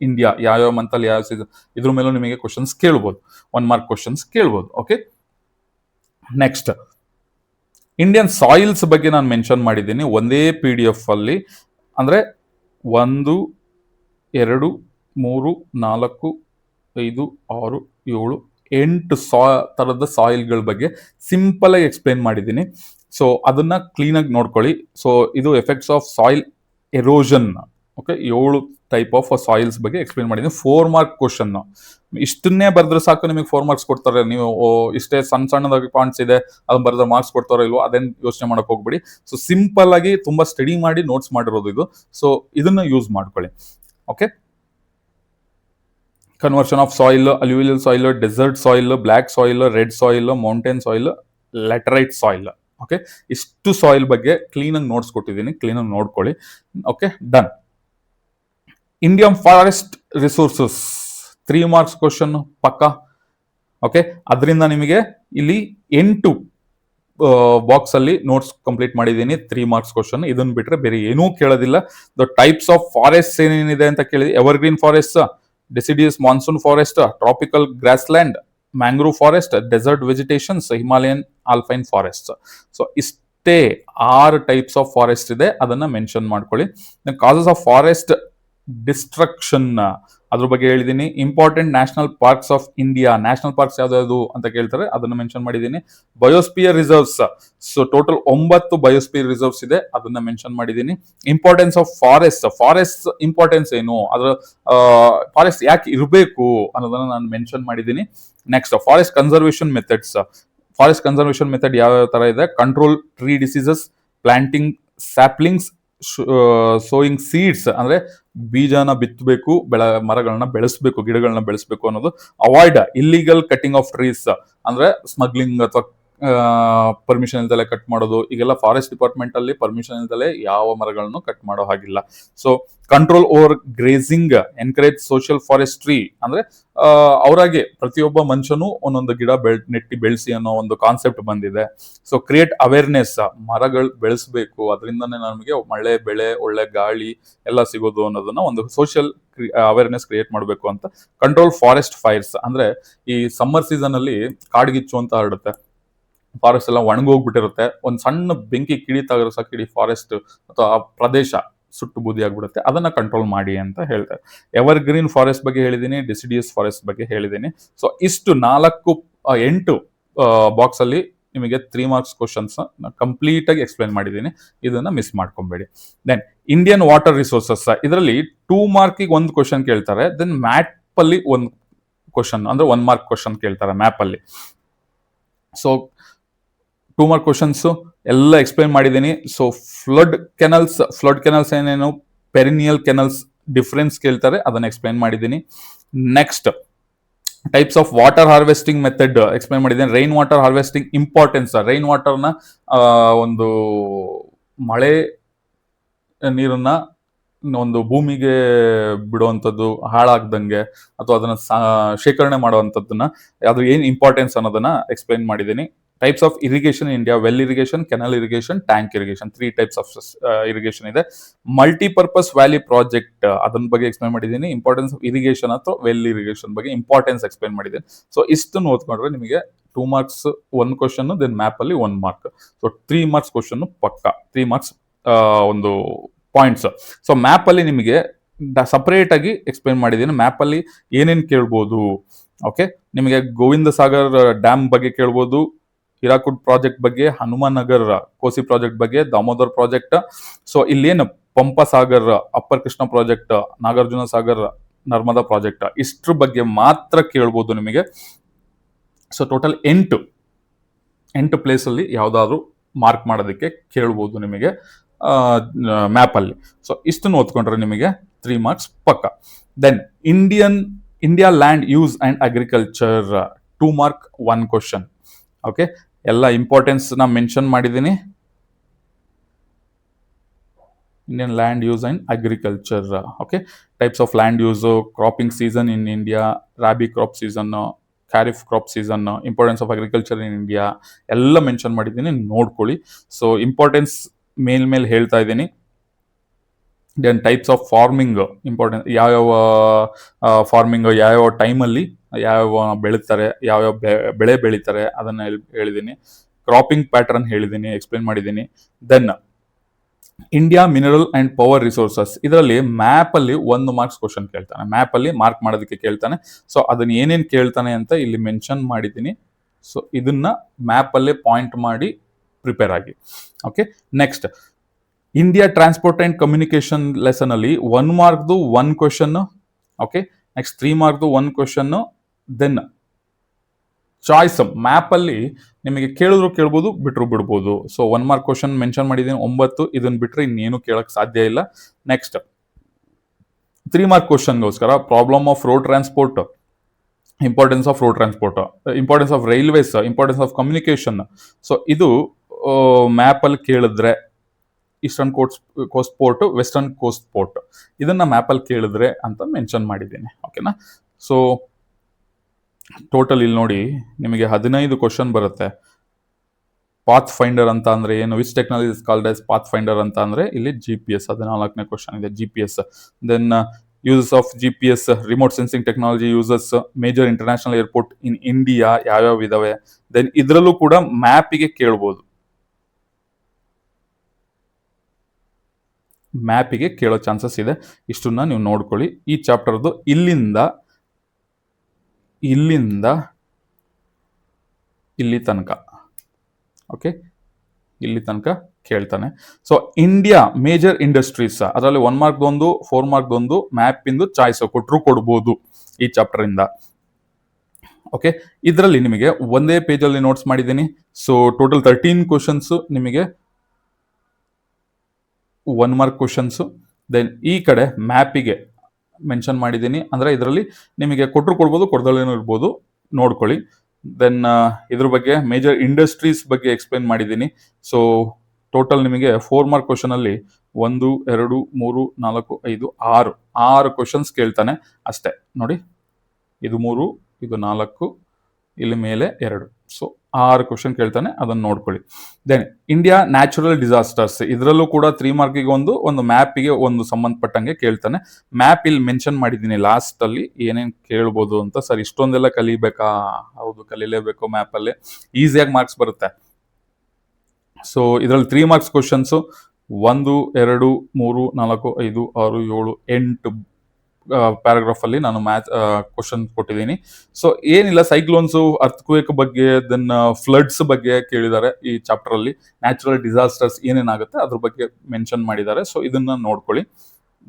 India ಯಾವ ಮಂತ್ ಅಲ್ಲಿ ಯಾವ ಸೀಸನ್, ಇದ್ರ ಮೇಲೂ ನಿಮಗೆ ಕ್ವಶನ್ಸ್ ಕೇಳ್ಬೋದು, 1 ಮಾರ್ಕ್ ಕ್ವಶನ್ಸ್ ಕೇಳ್ಬೋದು. ಓಕೆ. ನೆಕ್ಸ್ಟ್ ಇಂಡಿಯನ್ ಸಾಯಿಲ್ಸ್ ಬಗ್ಗೆ ನಾನು ಮೆನ್ಷನ್ ಮಾಡಿದ್ದೀನಿ ಒಂದೇ PDF ಅಲ್ಲಿ. ಅಂದ್ರೆ 1 2 3 4 5 6 7 8 ತರದ ಸಾಯಿಲ್ಗಳ ಬಗ್ಗೆ ಸಿಂಪಲ್ ಆಗಿ ಎಕ್ಸ್ಪ್ಲೇನ್ ಮಾಡಿದ್ದೀನಿ. ಸೊ ಅದನ್ನ ಕ್ಲೀನ್ ಆಗಿ ನೋಡ್ಕೊಳ್ಳಿ. ಸೊ ಇದು effects of soil erosion. Okay. 7 type of soils ಬಗ್ಗೆ ಎಕ್ಸ್ಪ್ಲೇನ್ ಮಾಡಿದ್ದೀನಿ. 4 ಮಾರ್ಕ್ ಕ್ವಶನ್. ಇಷ್ಟನ್ನೇ ಬರೆದ್ರೆ ಸಾಕು, ನಿಮಗೆ 4 ಮಾರ್ಕ್ಸ್ ಕೊಡ್ತಾರೆ. ನೀವು ಇಷ್ಟೇ ಸಣ್ಣ ಸಣ್ಣದಾಗಿ ಪಾಯಿಂಟ್ಸ್ ಇದೆ ಅದನ್ನ ಬರೆದ್ರೆ ಮಾರ್ಕ್ಸ್ ಕೊಡ್ತಾರೋ ಇಲ್ವೋ ಅದೇನು ಯೋಚನೆ ಮಾಡಕ್ ಹೋಗ್ಬಿಡಿ. ಸೊ ಸಿಂಪಲ್ ಆಗಿ ತುಂಬಾ ಸ್ಟಡಿ ಮಾಡಿ ನೋಟ್ಸ್ ಮಾಡಿರೋದು ಇದು. ಸೊ ಇದನ್ನ ಯೂಸ್ ಮಾಡ್ಕೊಳ್ಳಿ. Okay. Conversion of soil, alluvial soil, desert soil, black soil, red soil, mountain soil, laterite soil. Okay. ಇಷ್ಟು ಸಾಯಿಲ್ ಬಗ್ಗೆ ಕ್ಲೀನ್ ಆಗಿ ನೋಟ್ಸ್ ಕೊಟ್ಟಿದ್ದೀನಿ, ಕ್ಲೀನ್ ಆಗಿ ನೋಡ್ಕೊಳ್ಳಿ. Okay. Done. Indian forest resources 3 marks question ಪಕ್ಕ. ಓಕೆ. ಅದರಿಂದ ನಿಮಗೆ ಇಲ್ಲಿ 8 ಬಾಕ್ಸ್ ಅಲ್ಲಿ ನೋಟ್ಸ್ ಕಂಪ್ಲೀಟ್ ಮಾಡಿದ್ದೀನಿ. 3 ಮಾರ್ಕ್ಸ್ ಕ್ವಶನ್. ಇದನ್ನ ಬಿಟ್ರೆ ಬೇರೆ ಏನೂ ಕೇಳೋದಿಲ್ಲ. ದ ಟೈಪ್ಸ್ ಆಫ್ ಫಾರೆಸ್ಟ್ ಏನೇನಿದೆ ಅಂತ ಕೇಳಿದೆ. Evergreen forest, deciduous monsoon forest, tropical grassland, mangrove forest, desert vegetations, Himalayan alpine forest. So ಇಷ್ಟೇ 6 ಟೈಪ್ಸ್ ಆಫ್ ಫಾರೆಸ್ಟ್ ಇದೆ, ಅದನ್ನ ಮೆನ್ಷನ್ ಮಾಡ್ಕೊಳ್ಳಿ. ಕಾಸಸ್ ಆಫ್ ಫಾರೆಸ್ಟ್ ಡಿಸ್ಟ್ರಕ್ಷನ್ ಅದ್ರ ಬಗ್ಗೆ ಹೇಳಿದ್ದೀನಿ. Important national parks of India, national parks ಯಾವ್ದು ಅಂತ ಕೇಳ್ತಾರೆ, ಅದನ್ನ ಮೆನ್ಷನ್ ಮಾಡಿದ್ದೀನಿ. Biosphere reserves, so total 9 biosphere reserves ಇದೆ, ಅದನ್ನ ಮೆನ್ಷನ್ ಮಾಡಿದ್ದೀನಿ. Importance of forest, forest importance ಏನು, ಅದ್ರ ಫಾರೆಸ್ಟ್ ಯಾಕೆ ಇರಬೇಕು ಅನ್ನೋದನ್ನ ನಾನು ಮೆನ್ಷನ್ ಮಾಡಿದ್ದೀನಿ. Next forest conservation methods. Forest conservation method ಯಾವ ತರ ಇದೆ? Control tree diseases, planting saplings, sowing seeds ಅಂದ್ರೆ ಬೀಜನ ಬಿತ್ತಬೇಕು, ಮರಗಳನ್ನ ಬೆಳೆಸಬೇಕು, ಗಿಡಗಳನ್ನ ಬೆಳೆಸಬೇಕು ಅನ್ನೋದು. Avoid illegal cutting of trees ಅಂದ್ರೆ ಸ್ಮಗ್ಲಿಂಗ್ ಅಥವಾ ಪರ್ಮಿಷನ್ ಇಲ್ದಲೆ ಕಟ್ ಮಾಡೋದು. ಈಗೆಲ್ಲ ಫಾರೆಸ್ಟ್ ಡಿಪಾರ್ಟ್ಮೆಂಟ್ ಅಲ್ಲಿ ಪರ್ಮಿಷನ್ ಇಲ್ದಲೆ ಯಾವ ಮರಗಳನ್ನು ಕಟ್ ಮಾಡೋ ಹಾಗಿಲ್ಲ. So control over grazing, encourage social forestry ಅಂದ್ರೆ ಅವರಾಗೆ ಪ್ರತಿಯೊಬ್ಬ ಮನುಷ್ಯನು ಒಂದೊಂದು ಗಿಡ ನೆಟ್ಟಿ ಬೆಳೆಸಿ ಅನ್ನೋ ಒಂದು ಕಾನ್ಸೆಪ್ಟ್ ಬಂದಿದೆ. ಸೊ ಕ್ರಿಯೇಟ್ ಅವೇರ್ನೆಸ್, ಮರಗಳು ಬೆಳೆಸಬೇಕು, ಅದರಿಂದನೇ ನಮಗೆ ಮಳೆ, ಬೆಳೆ, ಒಳ್ಳೆ ಗಾಳಿ ಎಲ್ಲ ಸಿಗೋದು ಅನ್ನೋದನ್ನ ಒಂದು ಸೋಷಿಯಲ್ ಅವೇರ್ನೆಸ್ ಕ್ರಿಯೇಟ್ ಮಾಡಬೇಕು ಅಂತ. ಕಂಟ್ರೋಲ್ ಫಾರೆಸ್ಟ್ ಫೈರ್ಸ್ ಅಂದ್ರೆ ಈ ಸಮ್ಮರ್ ಸೀಸನ್ ಅಲ್ಲಿ ಕಾಡ್ಗಿಚ್ಚು ಅಂತ ಹರಡುತ್ತೆ, ಫಾರೆಸ್ಟ್ ಎಲ್ಲ ಒಣಗೋಗ್ಬಿಟ್ಟಿರುತ್ತೆ, ಒಂದ್ ಸಣ್ಣ ಬೆಂಕಿ ಕಿಡಿತಾಗ್ರೆ ಸಾಕು ಇಡೀ ಫಾರೆಸ್ಟ್ ಅಥವಾ ಆ ಪ್ರದೇಶ ಸುಟ್ಟು ಬೂದಿ ಆಗ್ಬಿಡುತ್ತೆ. ಅದನ್ನ ಕಂಟ್ರೋಲ್ ಮಾಡಿ ಅಂತ ಹೇಳ್ತಾರೆ. ಎವರ್ ಗ್ರೀನ್ ಫಾರೆಸ್ಟ್ ಬಗ್ಗೆ ಹೇಳಿದ್ದೀನಿ, ಡಿಸಿಡಿಯಸ್ ಫಾರೆಸ್ಟ್ ಬಗ್ಗೆ ಹೇಳಿದ್ದೀನಿ. ಸೊ ಇಷ್ಟು 8 ಬಾಕ್ಸ್ ಅಲ್ಲಿ ನಿಮಗೆ 3 ಮಾರ್ಕ್ಸ್ ಕ್ವಶನ್ಸ್ ಕಂಪ್ಲೀಟ್ ಆಗಿ ಎಕ್ಸ್ಪ್ಲೈನ್ ಮಾಡಿದ್ದೀನಿ, ಇದನ್ನ ಮಿಸ್ ಮಾಡ್ಕೊಬೇಡಿ. ದೆನ್ ಇಂಡಿಯನ್ ವಾಟರ್ ರಿಸೋರ್ಸಸ್, ಇದರಲ್ಲಿ 2 ಮಾರ್ಕಿಗೆ ಒಂದು ಕ್ವಶನ್ ಕೇಳ್ತಾರೆ. ದೆನ್ ಮ್ಯಾಪ್ ಅಲ್ಲಿ ಒಂದು ಕ್ವಶನ್ ಅಂದ್ರೆ 1 ಮಾರ್ಕ್ ಕ್ವಶನ್ ಕೇಳ್ತಾರೆ ಮ್ಯಾಪ್ ಅಲ್ಲಿ. ಸೊ 2 ಮಾರ್ಕ್ ಕ್ವಶನ್ಸ್ ಎಲ್ಲ ಎಕ್ಸ್ಪ್ಲೈನ್ ಮಾಡಿದ್ದೀನಿ. ಸೊ ಫ್ಲಡ್ ಕೆನಲ್ಸ್ ಏನೇನು, ಪೆರಿನಿಯಲ್ ಕೆನಲ್ಸ್ ಡಿಫರೆನ್ಸ್ ಕೇಳ್ತಾರೆ, ಅದನ್ನ ಎಕ್ಸ್ಪ್ಲೈನ್ ಮಾಡಿದ್ದೀನಿ. Next types of water harvesting method explain ಮಾಡಿದ್ದೀನಿ. Rain water harvesting importance, rain ವಾಟರ್ನ ಒಂದು ಮಳೆ ನೀರನ್ನ ಒಂದು ಭೂಮಿಗೆ ಬಿಡುವಂಥದ್ದು ಹಾಳಾಗ್ದಂಗೆ ಅಥವಾ ಅದನ್ನ ಶೇಖರಣೆ ಮಾಡುವಂಥದ್ದನ್ನ, ಅದು ಏನ್ ಇಂಪಾರ್ಟೆನ್ಸ್ ಅನ್ನೋದನ್ನ ಎಕ್ಸ್ಪ್ಲೈನ್ ಮಾಡಿದ್ದೀನಿ. Types of irrigation India, well irrigation, canal irrigation, tank irrigation, 3 types of irrigation ಇದೆ. ಮಲ್ಟಿಪರ್ಪಸ್ ವ್ಯಾಲಿ ಪ್ರಾಜೆಕ್ಟ್ ಅದನ್ನ ಬಗ್ಗೆ ಎಕ್ಸ್ಪ್ಲೈನ್ ಮಾಡಿದ್ದೀನಿ. ಇಂಪಾರ್ಟೆನ್ಸ್ ಆಫ್ ಇರಿಗೇಷನ್ ಅಥವಾ ವೆಲ್ ಇರಿಗೇಷನ್ ಬಗ್ಗೆ ಇಂಪಾರ್ಟೆನ್ಸ್ ಎಕ್ಸ್ಪ್ಲೈನ್ ಮಾಡಿದ್ದೀನಿ. ಸೊ ಇಷ್ಟನ್ನು ಓದ್ಕೊಂಡ್ರೆ ನಿಮಗೆ 2 ಮಾರ್ಕ್ಸ್ 1 ಕ್ವಶನ್, ದೆನ್ ಮ್ಯಾಪ್ ಅಲ್ಲಿ 1 ಮಾರ್ಕ್. ಸೊ 3 ಮಾರ್ಕ್ಸ್ ಕ್ವಶನ್ ಪಕ್ಕ, 3 ಮಾರ್ಕ್ಸ್ ಒಂದು ಪಾಯಿಂಟ್ಸ್. ಸೊ ಮ್ಯಾಪ್ ಅಲ್ಲಿ ನಿಮಗೆ ಸಪರೇಟ್ ಆಗಿ ಎಕ್ಸ್ಪ್ಲೈನ್ ಮಾಡಿದ್ದೀನಿ. ಮ್ಯಾಪ್ ಅಲ್ಲಿ ಏನೇನ್ ಕೇಳ್ಬೋದು, ಓಕೆ, ನಿಮಗೆ ಗೋವಿಂದ ಸಾಗರ್ ಡ್ಯಾಮ್ ಬಗ್ಗೆ ಕೇಳ್ಬೋದು, ಹಿರಾಕುಡ್ ಪ್ರಾಜೆಕ್ಟ್ ಬಗ್ಗೆ, ಹನುಮಾನ್ ನಗರ್ ಕೋಸಿ ಪ್ರಾಜೆಕ್ಟ್ ಬಗ್ಗೆ, ದಾಮೋದರ್ ಪ್ರಾಜೆಕ್ಟ್. ಸೊ ಇಲ್ಲೇನು Pampa Sagar upper Krishna project, Nagarjuna Sagar Narmada project, ಇಷ್ಟ್ರ ಬಗ್ಗೆ ಮಾತ್ರ ಕೇಳ್ಬೋದು ನಿಮಗೆ. ಸೊ ಟೋಟಲ್ 8 ಪ್ಲೇಸ್ ಅಲ್ಲಿ ಯಾವ್ದಾದ್ರು ಮಾರ್ಕ್ ಮಾಡೋದಕ್ಕೆ ಕೇಳ್ಬೋದು ನಿಮಗೆ ಮ್ಯಾಪ್ ಅಲ್ಲಿ. ಸೊ ಇಷ್ಟನ್ನು ಓದ್ಕೊಂಡ್ರೆ ನಿಮಗೆ 3 ಮಾರ್ಕ್ಸ್ ಪಕ್ಕ. Then India land use and agriculture, 2 mark 1 question. Okay, ಎಲ್ಲ ಇಂಪಾರ್ಟೆನ್ಸ್ ನಾ ಮೆನ್ಷನ್ ಮಾಡಿದ್ದೀನಿ. Indian land use and agriculture, okay, types of land use, cropping season in India, rabi crop season, kharif crop season, importance of agriculture in India ಎಲ್ಲ mention ಮಾಡಿದ್ದೀನಿ, ನೋಡ್ಕೊಳ್ಳಿ. So importance ಮೇಲ್ ಹೇಳ್ತಾ ಇದ್ದೀನಿ. Then types of farming important, ಯಾವ್ಯಾವ farming ಯಾವ್ಯಾವ ಟೈಮಲ್ಲಿ ಯಾವ್ಯಾವ ಬೆಳೀತಾರೆ, ಯಾವ್ಯಾವ ಬೆಳೆ ಬೆಳೀತಾರೆ ಅದನ್ನ ಹೇಳಿದ್ದೀನಿ. ಕ್ರಾಪಿಂಗ್ ಪ್ಯಾಟರ್ನ್ ಹೇಳಿದ್ದೀನಿ, ಎಕ್ಸ್ಪ್ಲೇನ್ ಮಾಡಿದ್ದೀನಿ. Then India mineral and power resources, ಇದರಲ್ಲಿ ಮ್ಯಾಪ್ ಅಲ್ಲಿ 1 ಮಾರ್ಕ್ಸ್ ಕ್ವಶನ್ ಕೇಳ್ತಾನೆ, ಮ್ಯಾಪ್ ಅಲ್ಲಿ ಮಾರ್ಕ್ ಮಾಡೋದಕ್ಕೆ ಕೇಳ್ತಾನೆ. ಸೊ ಅದನ್ನ ಏನೇನ್ ಕೇಳ್ತಾನೆ ಅಂತ ಇಲ್ಲಿ ಮೆನ್ಷನ್ ಮಾಡಿದ್ದೀನಿ. ಸೊ ಇದನ್ನ ಮ್ಯಾಪ್ ಅಲ್ಲೇ ಪಾಯಿಂಟ್ ಮಾಡಿ ಪ್ರಿಪೇರ್ ಆಗಿ. Okay, next India transport and communication lesson ಅಲ್ಲಿ 1 ಮಾರ್ಕ್ದು 1 ಕ್ವಶನ್. ಓಕೆ, ನೆಕ್ಸ್ಟ್ 3 ಮಾರ್ಕ್ದು 1 ಕ್ವಶನ್. ದೆನ್ ಚಾಯ್ಸ್ ಮ್ಯಾಪ್ ಅಲ್ಲಿ ನಿಮಗೆ ಕೇಳಿದ್ರು ಕೇಳ್ಬೋದು, ಬಿಟ್ರು ಬಿಡ್ಬೋದು. ಸೊ 1 ಮಾರ್ಕ್ ಕ್ವಶನ್ ಮೆನ್ಷನ್ ಮಾಡಿದ್ದೀನಿ 9, ಇದನ್ನ ಬಿಟ್ರೆ ಇನ್ನೇನು ಕೇಳಕ್ ಸಾಧ್ಯ ಇಲ್ಲ. ನೆಕ್ಸ್ಟ್ 3 ಮಾರ್ಕ್ ಕ್ವಶನ್ಗೋಸ್ಕರ problem of road transport, importance of road transport, importance of railways, importance of communication. So ಇದು ಮ್ಯಾಪ್ ಅಲ್ಲಿ ಕೇಳಿದ್ರೆ eastern coast port, western coast port, ಇದನ್ನ ಮ್ಯಾಪ್ ಅಲ್ಲಿ ಕೇಳಿದ್ರೆ ಅಂತ ಮೆನ್ಷನ್ ಮಾಡಿದ್ದೀನಿ. ಓಕೆನಾ. ಸೊ ಟೋಟಲ್ ಇಲ್ಲಿ ನೋಡಿ ನಿಮಗೆ 15 ಕ್ವಶನ್ ಬರುತ್ತೆ. ಪಾತ್ ಫೈಂಡರ್ ಅಂತ ಅಂದ್ರೆ ಏನು, which technology is called as path finder ಅಂತ ಅಂದ್ರೆ ಇಲ್ಲಿ GPS 14ನೇ ಕ್ವಶನ್ ಇದೆ, GPS. Then uses of GPS, remote sensing technology uses, major international airport in India ಯಾವ್ಯಾವ ಇದಾವೆ. ದೆನ್ ಇದರಲ್ಲೂ ಕೂಡ ಮ್ಯಾಪಿಗೆ ಕೇಳ್ಬೋದು, ಮ್ಯಾಪಿಗೆ ಕೇಳೋ ಚಾನ್ಸಸ್ ಇದೆ. ಇಷ್ಟನ್ನ ನೀವು ನೋಡ್ಕೊಳ್ಳಿ. ಈ ಚಾಪ್ಟರ್ದು ಇಲ್ಲಿಂದ ಇಲ್ಲಿ ತನಕ, ಓಕೆ, ಇಲ್ಲಿ ತನಕ ಕೇಳ್ತಾನೆ. ಸೊ ಇಂಡಿಯಾ ಮೇಜರ್ ಇಂಡಸ್ಟ್ರೀಸ್, ಅದರಲ್ಲಿ 1 ಮಾರ್ಕ್ 1, 4 ಮಾರ್ಕ್ 1 ಮ್ಯಾಪ್ ಇಂದು ಚಾಯ್ಸ್ ಕೊಡ್ಬೋದು ಈ ಚಾಪ್ಟರ್ ಇಂದ. ಓಕೆ, ಇದರಲ್ಲಿ ನಿಮಗೆ ಒಂದೇ ಪೇಜ್ ಅಲ್ಲಿ ನೋಟ್ಸ್ ಮಾಡಿದ್ದೀನಿ. ಸೊ ಟೋಟಲ್ 13 ಕ್ವಶನ್ಸ್ ನಿಮಗೆ 1 ಮಾರ್ಕ್ ಕ್ವಶನ್ಸು. ದೆನ್ ಈ ಕಡೆ ಮ್ಯಾಪಿಗೆ ಮೆನ್ಷನ್ ಮಾಡಿದ್ದೀನಿ, ಅಂದರೆ ಇದರಲ್ಲಿ ನಿಮಗೆ ಕೊಟ್ಟರು ಕೊಡ್ಬೋದು, ಕೊಡ್ದಲೇನೂ ಇರ್ಬೋದು, ನೋಡ್ಕೊಳ್ಳಿ. ದೆನ್ ಇದ್ರ ಬಗ್ಗೆ ಮೇಜರ್ ಇಂಡಸ್ಟ್ರೀಸ್ ಬಗ್ಗೆ ಎಕ್ಸ್ಪ್ಲೇನ್ ಮಾಡಿದ್ದೀನಿ. ಸೊ ಟೋಟಲ್ ನಿಮಗೆ 4 ಮಾರ್ಕ್ ಕ್ವಶನಲ್ಲಿ 1 2 3 4 5 6 ಕ್ವಶನ್ಸ್ ಕೇಳ್ತಾನೆ ಅಷ್ಟೇ. ನೋಡಿ, ಇದು 3, ಇದು 4, ಇಲ್ಲಿ ಮೇಲೆ 2. ಸೊ 6 ಕ್ವಶನ್ ಕೇಳ್ತಾನೆ, ಅದನ್ನು ನೋಡ್ಕೊಳ್ಳಿ. ದೆನ್ ಇಂಡಿಯಾ ನ್ಯಾಚುರಲ್ ಡಿಸಾಸ್ಟರ್ಸ್, ಇದರಲ್ಲೂ ಕೂಡ 3 ಮಾರ್ಕಿಗೆ ಒಂದು ಮ್ಯಾಪಿಗೆ ಒಂದು ಸಂಬಂಧಪಟ್ಟಂಗೆ ಕೇಳ್ತಾನೆ. ಮ್ಯಾಪ್ ಇಲ್ಲಿ ಮೆನ್ಷನ್ ಮಾಡಿದ್ದೀನಿ ಲಾಸ್ಟ್ ಅಲ್ಲಿ ಏನೇನು ಕೇಳ್ಬೋದು ಅಂತ. ಸರ್ ಇಷ್ಟೊಂದೆಲ್ಲ ಕಲಿಬೇಕಾ? ಹೌದು, ಕಲೀಲೇಬೇಕು. ಮ್ಯಾಪಲ್ಲಿ ಈಸಿಯಾಗಿ ಮಾರ್ಕ್ಸ್ ಬರುತ್ತೆ. ಸೊ ಇದರಲ್ಲಿ 3 ಮಾರ್ಕ್ಸ್ ಕ್ವಶನ್ಸು 1 2 3 4 5 6 7 8 ಪ್ಯಾರಾಗ್ರಾಫ್ ಅಲ್ಲಿ ನಾನು ಕ್ವಶನ್ ಕೊಟ್ಟಿದ್ದೀನಿ. ಸೊ ಏನಿಲ್ಲ, ಸೈಕ್ಲೋನ್ಸು, ಅರ್ಥಕ್ವೇಕ್ ಬಗ್ಗೆ, ದೆನ್ ಫ್ಲಡ್ಸ್ ಬಗ್ಗೆ ಕೇಳಿದ್ದಾರೆ ಈ ಚಾಪ್ಟರ್ ಅಲ್ಲಿ. ನ್ಯಾಚುರಲ್ ಡಿಸಾಸ್ಟರ್ಸ್ ಏನೇನಾಗುತ್ತೆ ಅದ್ರ ಬಗ್ಗೆ ಮೆನ್ಷನ್ ಮಾಡಿದ್ದಾರೆ. ಸೊ ಇದನ್ನ ನೋಡ್ಕೊಳ್ಳಿ.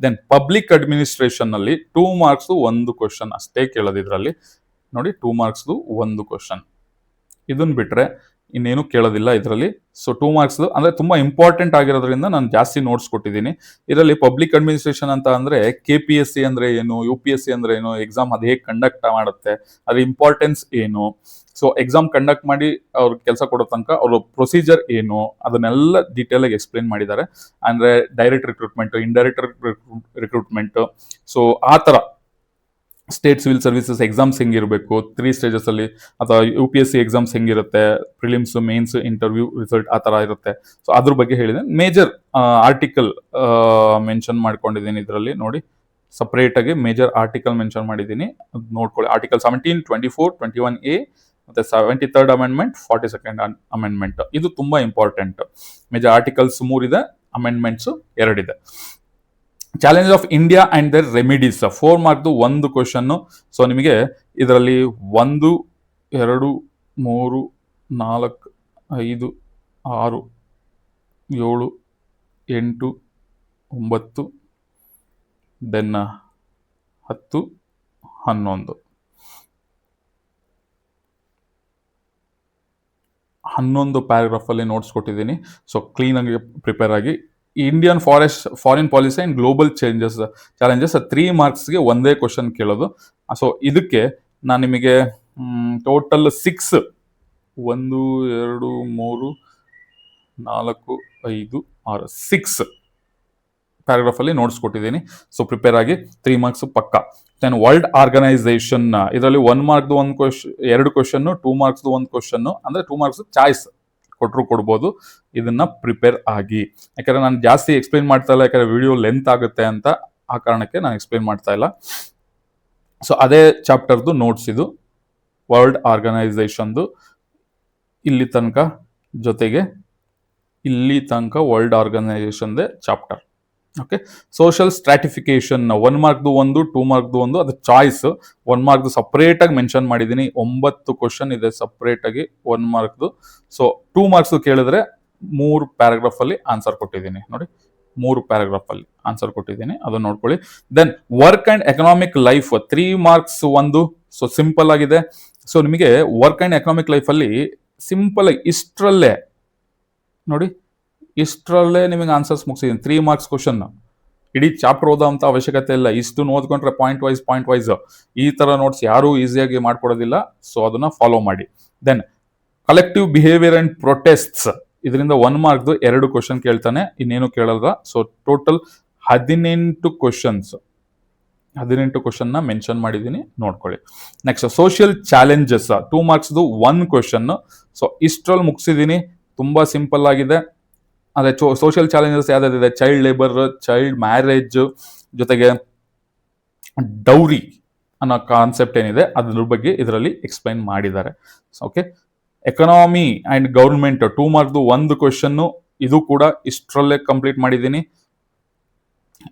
ದೆನ್ ಪಬ್ಲಿಕ್ ಅಡ್ಮಿನಿಸ್ಟ್ರೇಷನ್ ಅಲ್ಲಿ 2 ಮಾರ್ಕ್ಸ್ 1 ಕ್ವಶನ್ ಅಷ್ಟೇ ಕೇಳೋದು ಇದರಲ್ಲಿ. ನೋಡಿ, 2 ಮಾರ್ಕ್ಸ್ 1 ಕ್ವಶನ್. ಇದನ್ನ ಬಿಟ್ರೆ ಇನ್ನೇನು ಕೇಳೋದಿಲ್ಲ ಇದರಲ್ಲಿ. ಸೊ 2 ಮಾರ್ಕ್ಸ್ ಅಂದ್ರೆ ತುಂಬಾ ಇಂಪಾರ್ಟೆಂಟ್ ಆಗಿರೋದ್ರಿಂದ ನಾನು ಜಾಸ್ತಿ ನೋಟ್ಸ್ ಕೊಟ್ಟಿದ್ದೀನಿ. ಇದರಲ್ಲಿ ಪಬ್ಲಿಕ್ ಅಡ್ಮಿನಿಸ್ಟ್ರೇಷನ್ ಅಂತ ಅಂದ್ರೆ KPSC ಅಂದ್ರೆ ಏನು, UPSC ಅಂದ್ರೆ ಏನು, ಎಕ್ಸಾಮ್ ಅದು ಹೇಗೆ ಕಂಡಕ್ಟ್ ಮಾಡುತ್ತೆ, ಅದ್ರ ಇಂಪಾರ್ಟೆನ್ಸ್ ಏನು, ಸೊ ಎಕ್ಸಾಮ್ ಕಂಡಕ್ಟ್ ಮಾಡಿ ಅವ್ರ ಕೆಲಸ ಕೊಡೋ ತನಕ ಅವ್ರ ಪ್ರೊಸೀಜರ್ ಏನು, ಅದನ್ನೆಲ್ಲ ಡೀಟೇಲ್ ಆಗಿ ಎಕ್ಸ್ಪ್ಲೇನ್ ಮಾಡಿದ್ದಾರೆ. ಅಂದ್ರೆ direct recruitment, indirect recruitment, so ಆ ತರ ಸ್ಟೇಟ್ ಸಿವಿಲ್ ಸರ್ವಿಸಸ್ ಎಕ್ಸಾಮ್ಸ್ ಹೆಂಗಿರಬೇಕು 3 ಸ್ಟೇಜಸ್ ಅಲ್ಲಿ, ಅಥವಾ UPSC ಎಕ್ಸಾಮ್ಸ್ ಹೆಂಗಿರುತ್ತೆ, ಪ್ರಿಲಿಮ್ಸ್, ಮೇನ್ಸ್, ಇಂಟರ್ವ್ಯೂ, ರಿಸಲ್ಟ್ ಆ ತರ ಇರುತ್ತೆ. ಸೊ ಅದ್ರ ಬಗ್ಗೆ ಹೇಳಿದೆ. ಮೇಜರ್ ಆರ್ಟಿಕಲ್ ಮೆನ್ಷನ್ ಮಾಡ್ಕೊಂಡಿದ್ದೀನಿ ಇದರಲ್ಲಿ. ನೋಡಿ, ಸಪರೇಟ್ ಆಗಿ ಮೇಜರ್ ಆರ್ಟಿಕಲ್ ಮೆನ್ಷನ್ ಮಾಡಿದ್ದೀನಿ, ನೋಡ್ಕೊಳ್ಳಿ. ಆರ್ಟಿಕಲ್ 17, 24, 21A ಮತ್ತೆ 73rd ಅಮೆಂಡ್ಮೆಂಟ್, 42nd ಅಮೆಂಡ್ಮೆಂಟ್. ಇದು ತುಂಬಾ ಇಂಪಾರ್ಟೆಂಟ್. ಮೇಜರ್ ಆರ್ಟಿಕಲ್ಸ್ 3 ಇದೆ, ಅಮೆಂಡ್ಮೆಂಟ್ಸ್ 2 ಇದೆ. Challenge of India and their remedies 4 ಮಾರ್ಕ್ದು 1 ಕ್ವಶನ್. ಸೊ ನಿಮಗೆ ಇದರಲ್ಲಿ 1 2 3 4 5 6 7 8 9 ದೆನ್ 10 11 ಪ್ಯಾರಾಗ್ರಾಫ್ ಅಲ್ಲಿ ನೋಟ್ಸ್ ಕೊಟ್ಟಿದ್ದೀನಿ. ಸೊ ಕ್ಲೀನ್ ಆಗಿ ಪ್ರಿಪೇರ್ ಆಗಿ. Indian foreign policy and global challenges 3 ಮಾರ್ಕ್ಸ್ಗೆ 1 question ಕೇಳೋದು. ಸೊ ಇದಕ್ಕೆ ನಾನು ನಿಮಗೆ ಟೋಟಲ್ 6 1 2 3 4 5 6 6 ಪ್ಯಾರಾಗ್ರಾಫ್ ಅಲ್ಲಿ ನೋಟ್ಸ್ ಕೊಟ್ಟಿದ್ದೀನಿ. ಸೊ ಪ್ರಿಪೇರ್ ಆಗಿ, 3 ಮಾರ್ಕ್ಸ್ ಪಕ್ಕ. ದೆನ್ ವರ್ಲ್ಡ್ ಆರ್ಗನೈಸೇಷನ್, ಇದರಲ್ಲಿ 1 ಮಾರ್ಕ್ದು 1 ಕ್ವಶನ್, 2 ಕ್ವಶನ್, 2 ಮಾರ್ಕ್ಸ್ದು 1 ಕ್ವಶನ್, ಅಂದ್ರೆ 2 ಮಾರ್ಕ್ಸ್ ಚಾಯ್ಸ್ ಕೊಟ್ಟರು ಕೊಡ್ಬೋದು. ಇದನ್ನ ಪ್ರಿಪೇರ್ ಆಗಿ. ಯಾಕಂದ್ರೆ ನಾನು ಜಾಸ್ತಿ ಎಕ್ಸ್ಪ್ಲೈನ್ ಮಾಡ್ತಾ ಇಲ್ಲ, ಯಾಕಂದ್ರೆ ವಿಡಿಯೋ ಲೆಂತ್ ಆಗುತ್ತೆ ಅಂತ, ಆ ಕಾರಣಕ್ಕೆ ನಾನು ಎಕ್ಸ್ಪ್ಲೈನ್ ಮಾಡ್ತಾ ಇಲ್ಲ. ಸೊ ಅದೇ ಚಾಪ್ಟರ್ದು ನೋಟ್ಸ್ ಇದು, ವರ್ಲ್ಡ್ ಆರ್ಗನೈಸೇಷನ್ದು. ಇಲ್ಲಿ ತನಕ ಜೊತೆಗೆ ಇಲ್ಲಿ ತನಕ ವರ್ಲ್ಡ್ ಆರ್ಗನೈಸೇಷನ್ದೇ ಚಾಪ್ಟರ್. ಓಕೆ. ಸೋಷಿಯಲ್ ಸ್ಟ್ರಾಟಿಫಿಕೇಶನ್ 1 ಮಾರ್ಕ್ದು 1, 2 ಮಾರ್ಕ್ದು 1, ಅದು ಚಾಯ್ಸ್. 1 ಮಾರ್ಕ್ದು ಸಪ್ರೇಟ್ ಆಗಿ ಮೆನ್ಷನ್ ಮಾಡಿದ್ದೀನಿ. 9 ಕ್ವಶನ್ ಇದೆ ಸಪ್ರೇಟ್ ಆಗಿ 1 ಮಾರ್ಕ್ದು. ಸೊ 2 ಮಾರ್ಕ್ಸ್ ಕೇಳಿದ್ರೆ 3 ಪ್ಯಾರಾಗ್ರಾಫ್ ಅಲ್ಲಿ ಆನ್ಸರ್ ಕೊಟ್ಟಿದ್ದೀನಿ. ನೋಡಿ, 3 ಪ್ಯಾರಾಗ್ರಾಫ್ ಅಲ್ಲಿ ಆನ್ಸರ್ ಕೊಟ್ಟಿದ್ದೀನಿ, ಅದನ್ನ ನೋಡ್ಕೊಳ್ಳಿ. Then work and economic life 3 marks 1. So simple ಆಗಿದೆ. ಸೊ ನಿಮಗೆ ವರ್ಕ್ ಅಂಡ್ ಎಕನಾಮಿಕ್ ಲೈಫ್ ಅಲ್ಲಿ ಸಿಂಪಲ್ ಆಗಿ ಇಷ್ಟರಲ್ಲೇ ನೋಡಿ, ಇಷ್ಟರಲ್ಲೇ ನಿಮಗೆ ಆನ್ಸರ್ಸ್ ಮುಗಿಸಿದ್ದೀನಿ. 3 ಮಾರ್ಕ್ಸ್ ಕ್ವಶನ್. ಇಡೀ ಚಾಪ್ಟರ್ ಓದೋ ಅಂತ ಅವಶ್ಯಕತೆ ಇಲ್ಲ. ಇಷ್ಟು ಓದ್ಕೊಂಡ್ರೆ ಪಾಯಿಂಟ್ ವೈಸ್ ಈ ತರ ನೋಟ್ಸ್ ಯಾರು ಈಸಿಯಾಗಿ ಮಾಡ್ಕೊಡೋದಿಲ್ಲ. ಸೊ ಅದನ್ನ ಫಾಲೋ ಮಾಡಿ. Then collective behaviour and protests, ಇದರಿಂದ 1 ಮಾರ್ಕ್ದು 2 ಕ್ವಶನ್ ಕೇಳ್ತಾನೆ, ಇನ್ನೇನು ಕೇಳಲ್ಲ. ಸೊ ಟೋಟಲ್ 18 ಕ್ವಶನ್ಸ್, 18 ಕ್ವಶನ್ ನ ಮೆನ್ಷನ್ ಮಾಡಿದ್ದೀನಿ, ನೋಡ್ಕೊಳ್ಳಿ. ನೆಕ್ಸ್ಟ್ ಸೋಷಿಯಲ್ ಚಾಲೆಂಜಸ್ 2 ಮಾರ್ಕ್ಸ್ದು 1 ಕ್ವಶನ್. ಸೊ ಇಷ್ಟರಲ್ಲಿ ಮುಗಿಸಿದ್ದೀನಿ, ತುಂಬಾ ಸಿಂಪಲ್ ಆಗಿದೆ. ಅದೇ ಸೋಷಿಯಲ್ ಚಾಲೆಂಜಸ್ ಯಾವ್ದಾದಿದೆ, ಚೈಲ್ಡ್ ಲೇಬರ್, ಚೈಲ್ಡ್ ಮ್ಯಾರೇಜ್, ಜೊತೆಗೆ ಡೌರಿ ಅನ್ನೋ ಕಾನ್ಸೆಪ್ಟ್ ಏನಿದೆ ಅದ್ರ ಬಗ್ಗೆ ಇದರಲ್ಲಿ ಎಕ್ಸ್ಪ್ಲೈನ್ ಮಾಡಿದ್ದಾರೆ. ಓಕೆ. ಎಕನಾಮಿ ಅಂಡ್ ಗೌರ್ಮೆಂಟ್ 2 ಮಾರ್ಕ್ದು 1 ಕ್ವಶನ್, ಇದು ಕೂಡ ಇಷ್ಟರಲ್ಲೇ ಕಂಪ್ಲೀಟ್ ಮಾಡಿದ್ದೀನಿ.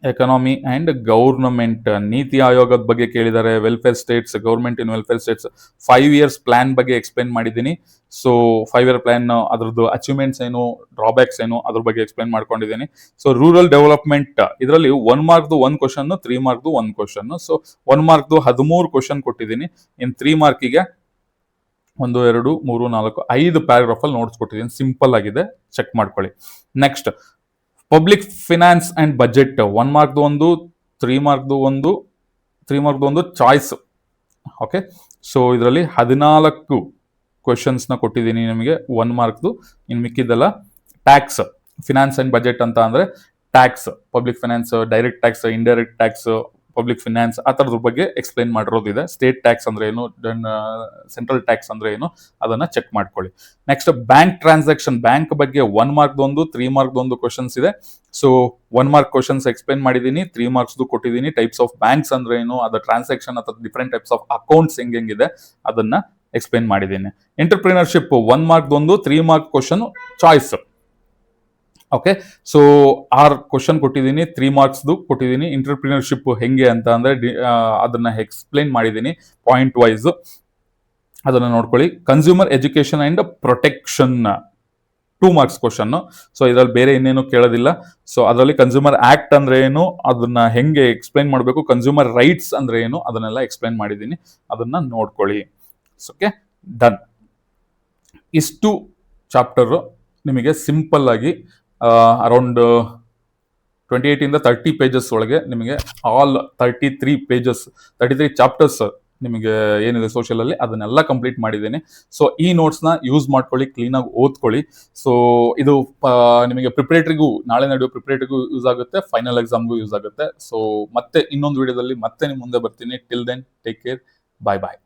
ಎಕನಾಮಿ ಅಂಡ್ ಗೌರ್ನಮೆಂಟ್, ನೀತಿ ಆಯೋಗದ ಬಗ್ಗೆ ಕೇಳಿದ್ದಾರೆ, ವೆಲ್ಫೇರ್ ಸ್ಟೇಟ್ಸ್, ಗೌರ್ಮೆಂಟ್ ಇನ್ ವೆಲ್ಫೇರ್ ಸ್ಟೇಟ್ಸ್, 5 ಇಯರ್ಸ್ ಪ್ಲಾನ್ ಬಗ್ಗೆ ಎಕ್ಸ್ಪ್ಲೈನ್ ಮಾಡಿದ್ದೀನಿ. ಸೊ 5 ಇಯರ್ ಪ್ಲಾನ್ ಅದ್ರದ್ದು ಅಚೀವ್ಮೆಂಟ್ಸ್ ಏನು, ಡ್ರಾಬ್ಯಾಕ್ಸ್ ಏನು, ಅದ್ರ ಬಗ್ಗೆ ಎಕ್ಸ್ಪ್ಲೈನ್ ಮಾಡ್ಕೊಂಡಿದ್ದೀನಿ. ಸೊ ರೂರಲ್ ಡೆವಲಪ್ಮೆಂಟ್, ಇದರಲ್ಲಿ 1 ಮಾರ್ಕ್ದು 1 ಕ್ವಶನ್, 3 ಮಾರ್ಕ್ದು 1 ಕ್ವಶನ್. ಸೊ 1 ಮಾರ್ಕ್ದು 13 ಕ್ವಶನ್ ಕೊಟ್ಟಿದ್ದೀನಿ. ಇನ್ 3 ಮಾರ್ಕಿಗೆ 1 2 3 4 5 ಪ್ಯಾರಾಗ್ರಾಫ್ ಅಲ್ಲಿ ನೋಟ್ಸ್ ಕೊಟ್ಟಿದ್ದೀನಿ. ಸಿಂಪಲ್ ಆಗಿದೆ, ಚೆಕ್ ಮಾಡ್ಕೊಳ್ಳಿ. Next public finance and budget 1 ಮಾರ್ಕ್ದು ಒಂದು, 3 ಮಾರ್ಕ್ದು ಒಂದು, 3 ಮಾರ್ಕ್ದು ಒಂದು ಚಾಯ್ಸ್. ಓಕೆ, ಸೊ ಇದರಲ್ಲಿ 14 ಕ್ವೆಶನ್ಸ್ನ ಕೊಟ್ಟಿದ್ದೀನಿ ನಿಮಗೆ 1 ಮಾರ್ಕ್ದು. ಇನ್ನು ಮಿಕ್ಕಿದ್ದೆಲ್ಲ ಟ್ಯಾಕ್ಸ್, ಫಿನಾನ್ಸ್ ಅಂಡ್ ಬಜೆಟ್ ಅಂತ ಅಂದ್ರೆ tax, public finance, direct tax, indirect tax, public finance ಆ ಥರದ ಬಗ್ಗೆ ಎಕ್ಸ್ಪ್ಲೈನ್ ಮಾಡಿರೋದಿದೆ. ಸ್ಟೇಟ್ ಟ್ಯಾಕ್ಸ್ ಅಂದ್ರೆ ಏನು, ಸೆಂಟ್ರಲ್ ಟ್ಯಾಕ್ಸ್ ಅಂದ್ರೆ ಏನು, ಅದನ್ನ ಚೆಕ್ ಮಾಡ್ಕೊಳ್ಳಿ. ನೆಕ್ಸ್ಟ್ ಬ್ಯಾಂಕ್ ಟ್ರಾನ್ಸಾಕ್ಷನ್, ಬ್ಯಾಂಕ್ ಬಗ್ಗೆ 1 ಮಾರ್ಕ್ದು ಒಂದು, 3 ಮಾರ್ಕ್ದು ಒಂದು ಕ್ವಶನ್ಸ್ ಇದೆ. ಸೊ 1 ಮಾರ್ಕ್ ಕ್ವಶನ್ಸ್ ಎಕ್ಸ್ಪ್ಲೈನ್ ಮಾಡಿದ್ದೀನಿ, 3 ಮಾರ್ಕ್ಸ್ದು ಕೊಟ್ಟಿದ್ದೀನಿ. ಟೈಪ್ಸ್ ಆಫ್ ಬ್ಯಾಂಕ್ಸ್ ಅಂದ್ರೆ ಏನು, ಅದರ ಟ್ರಾನ್ಸಾಕ್ಷನ್ ಅಥವಾ ಡಿಫ್ರೆಂಟ್ ಟೈಪ್ಸ್ ಆಫ್ ಅಕೌಂಟ್ಸ್ ಹೆಂಗಿದೆ ಅದನ್ನ ಎಕ್ಸ್ಪ್ಲೈನ್ ಮಾಡಿದ್ದೀನಿ. ಎಂಟರ್ಪ್ರಿನರ್ಶಿಪ್ 1 ಮಾರ್ಕ್ದು ಒಂದು, 3 mark question choice. Okay, so 6 question ಕೊಟ್ಟಿದ್ದೀನಿ, 3 ಮಾರ್ಕ್ಸ್ದು ಕೊಟ್ಟಿದ್ದೀನಿ. ಎಂಟರ್ಪ್ರಿನರ್ಶಿಪ್ ಹೆಂಗೆ ಅಂತ ಅಂದ್ರೆ ಅದನ್ನ ಎಕ್ಸ್ಪ್ಲೈನ್ ಮಾಡಿದ್ದೀನಿ ಪಾಯಿಂಟ್ ವೈಸ್, ಅದನ್ನ ನೋಡ್ಕೊಳ್ಳಿ. Consumer education and protection 2 marks question. So ಇದ್ರಲ್ಲಿ ಬೇರೆ ಇನ್ನೇನು ಕೇಳೋದಿಲ್ಲ. ಸೊ ಅದರಲ್ಲಿ ಕನ್ಸ್ಯೂಮರ್ ಆಕ್ಟ್ ಅಂದ್ರೆ ಏನು, ಅದನ್ನ ಹೆಂಗೆ ಎಕ್ಸ್ಪ್ಲೈನ್ ಮಾಡಬೇಕು, ಕನ್ಸ್ಯೂಮರ್ ರೈಟ್ಸ್ ಅಂದ್ರೆ ಏನು, ಅದನ್ನೆಲ್ಲ ಎಕ್ಸ್ಪ್ಲೈನ್ ಮಾಡಿದ್ದೀನಿ, ಅದನ್ನ ನೋಡ್ಕೊಳ್ಳಿ. Okay, done. ಇಷ್ಟು ಚಾಪ್ಟರ್ ನಿಮಗೆ ಸಿಂಪಲ್ ಆಗಿ ಅರೌಂಡ್ 28 ಇಂದ 30 ಪೇಜಸ್ ಒಳಗೆ ನಿಮಗೆ ಆಲ್ 33 ಚಾಪ್ಟರ್ಸ್ ನಿಮಗೆ ಏನಿದೆ ಸೋಷಿಯಲ್ ಅಲ್ಲಿ ಅದನ್ನೆಲ್ಲ ಕಂಪ್ಲೀಟ್ ಮಾಡಿದ್ದೀನಿ. ಸೊ ಈ ನೋಟ್ಸ್ನ ಯೂಸ್ ಮಾಡ್ಕೊಳ್ಳಿ, ಕ್ಲೀನಾಗಿ ಓದ್ಕೊಳ್ಳಿ. ಸೊ ಇದು ನಿಮಗೆ ಪ್ರಿಪರೇಟರಿಗೂ, ನಾಳೆ ನಡೆಯೋ ಪ್ರಿಪರೇಟರಿಗೂ ಯೂಸ್ ಆಗುತ್ತೆ, ಫೈನಲ್ ಎಕ್ಸಾಮ್ಗೂ ಯೂಸ್ ಆಗುತ್ತೆ. ಸೊ ಮತ್ತೆ ಇನ್ನೊಂದು ವಿಡಿಯೋದಲ್ಲಿ ಮತ್ತೆ ನಿಮ್ಮ ಮುಂದೆ ಬರ್ತೀನಿ. ಟಿಲ್ ದೆನ್ ಟೇಕ್ ಕೇರ್, ಬಾಯ್ ಬಾಯ್.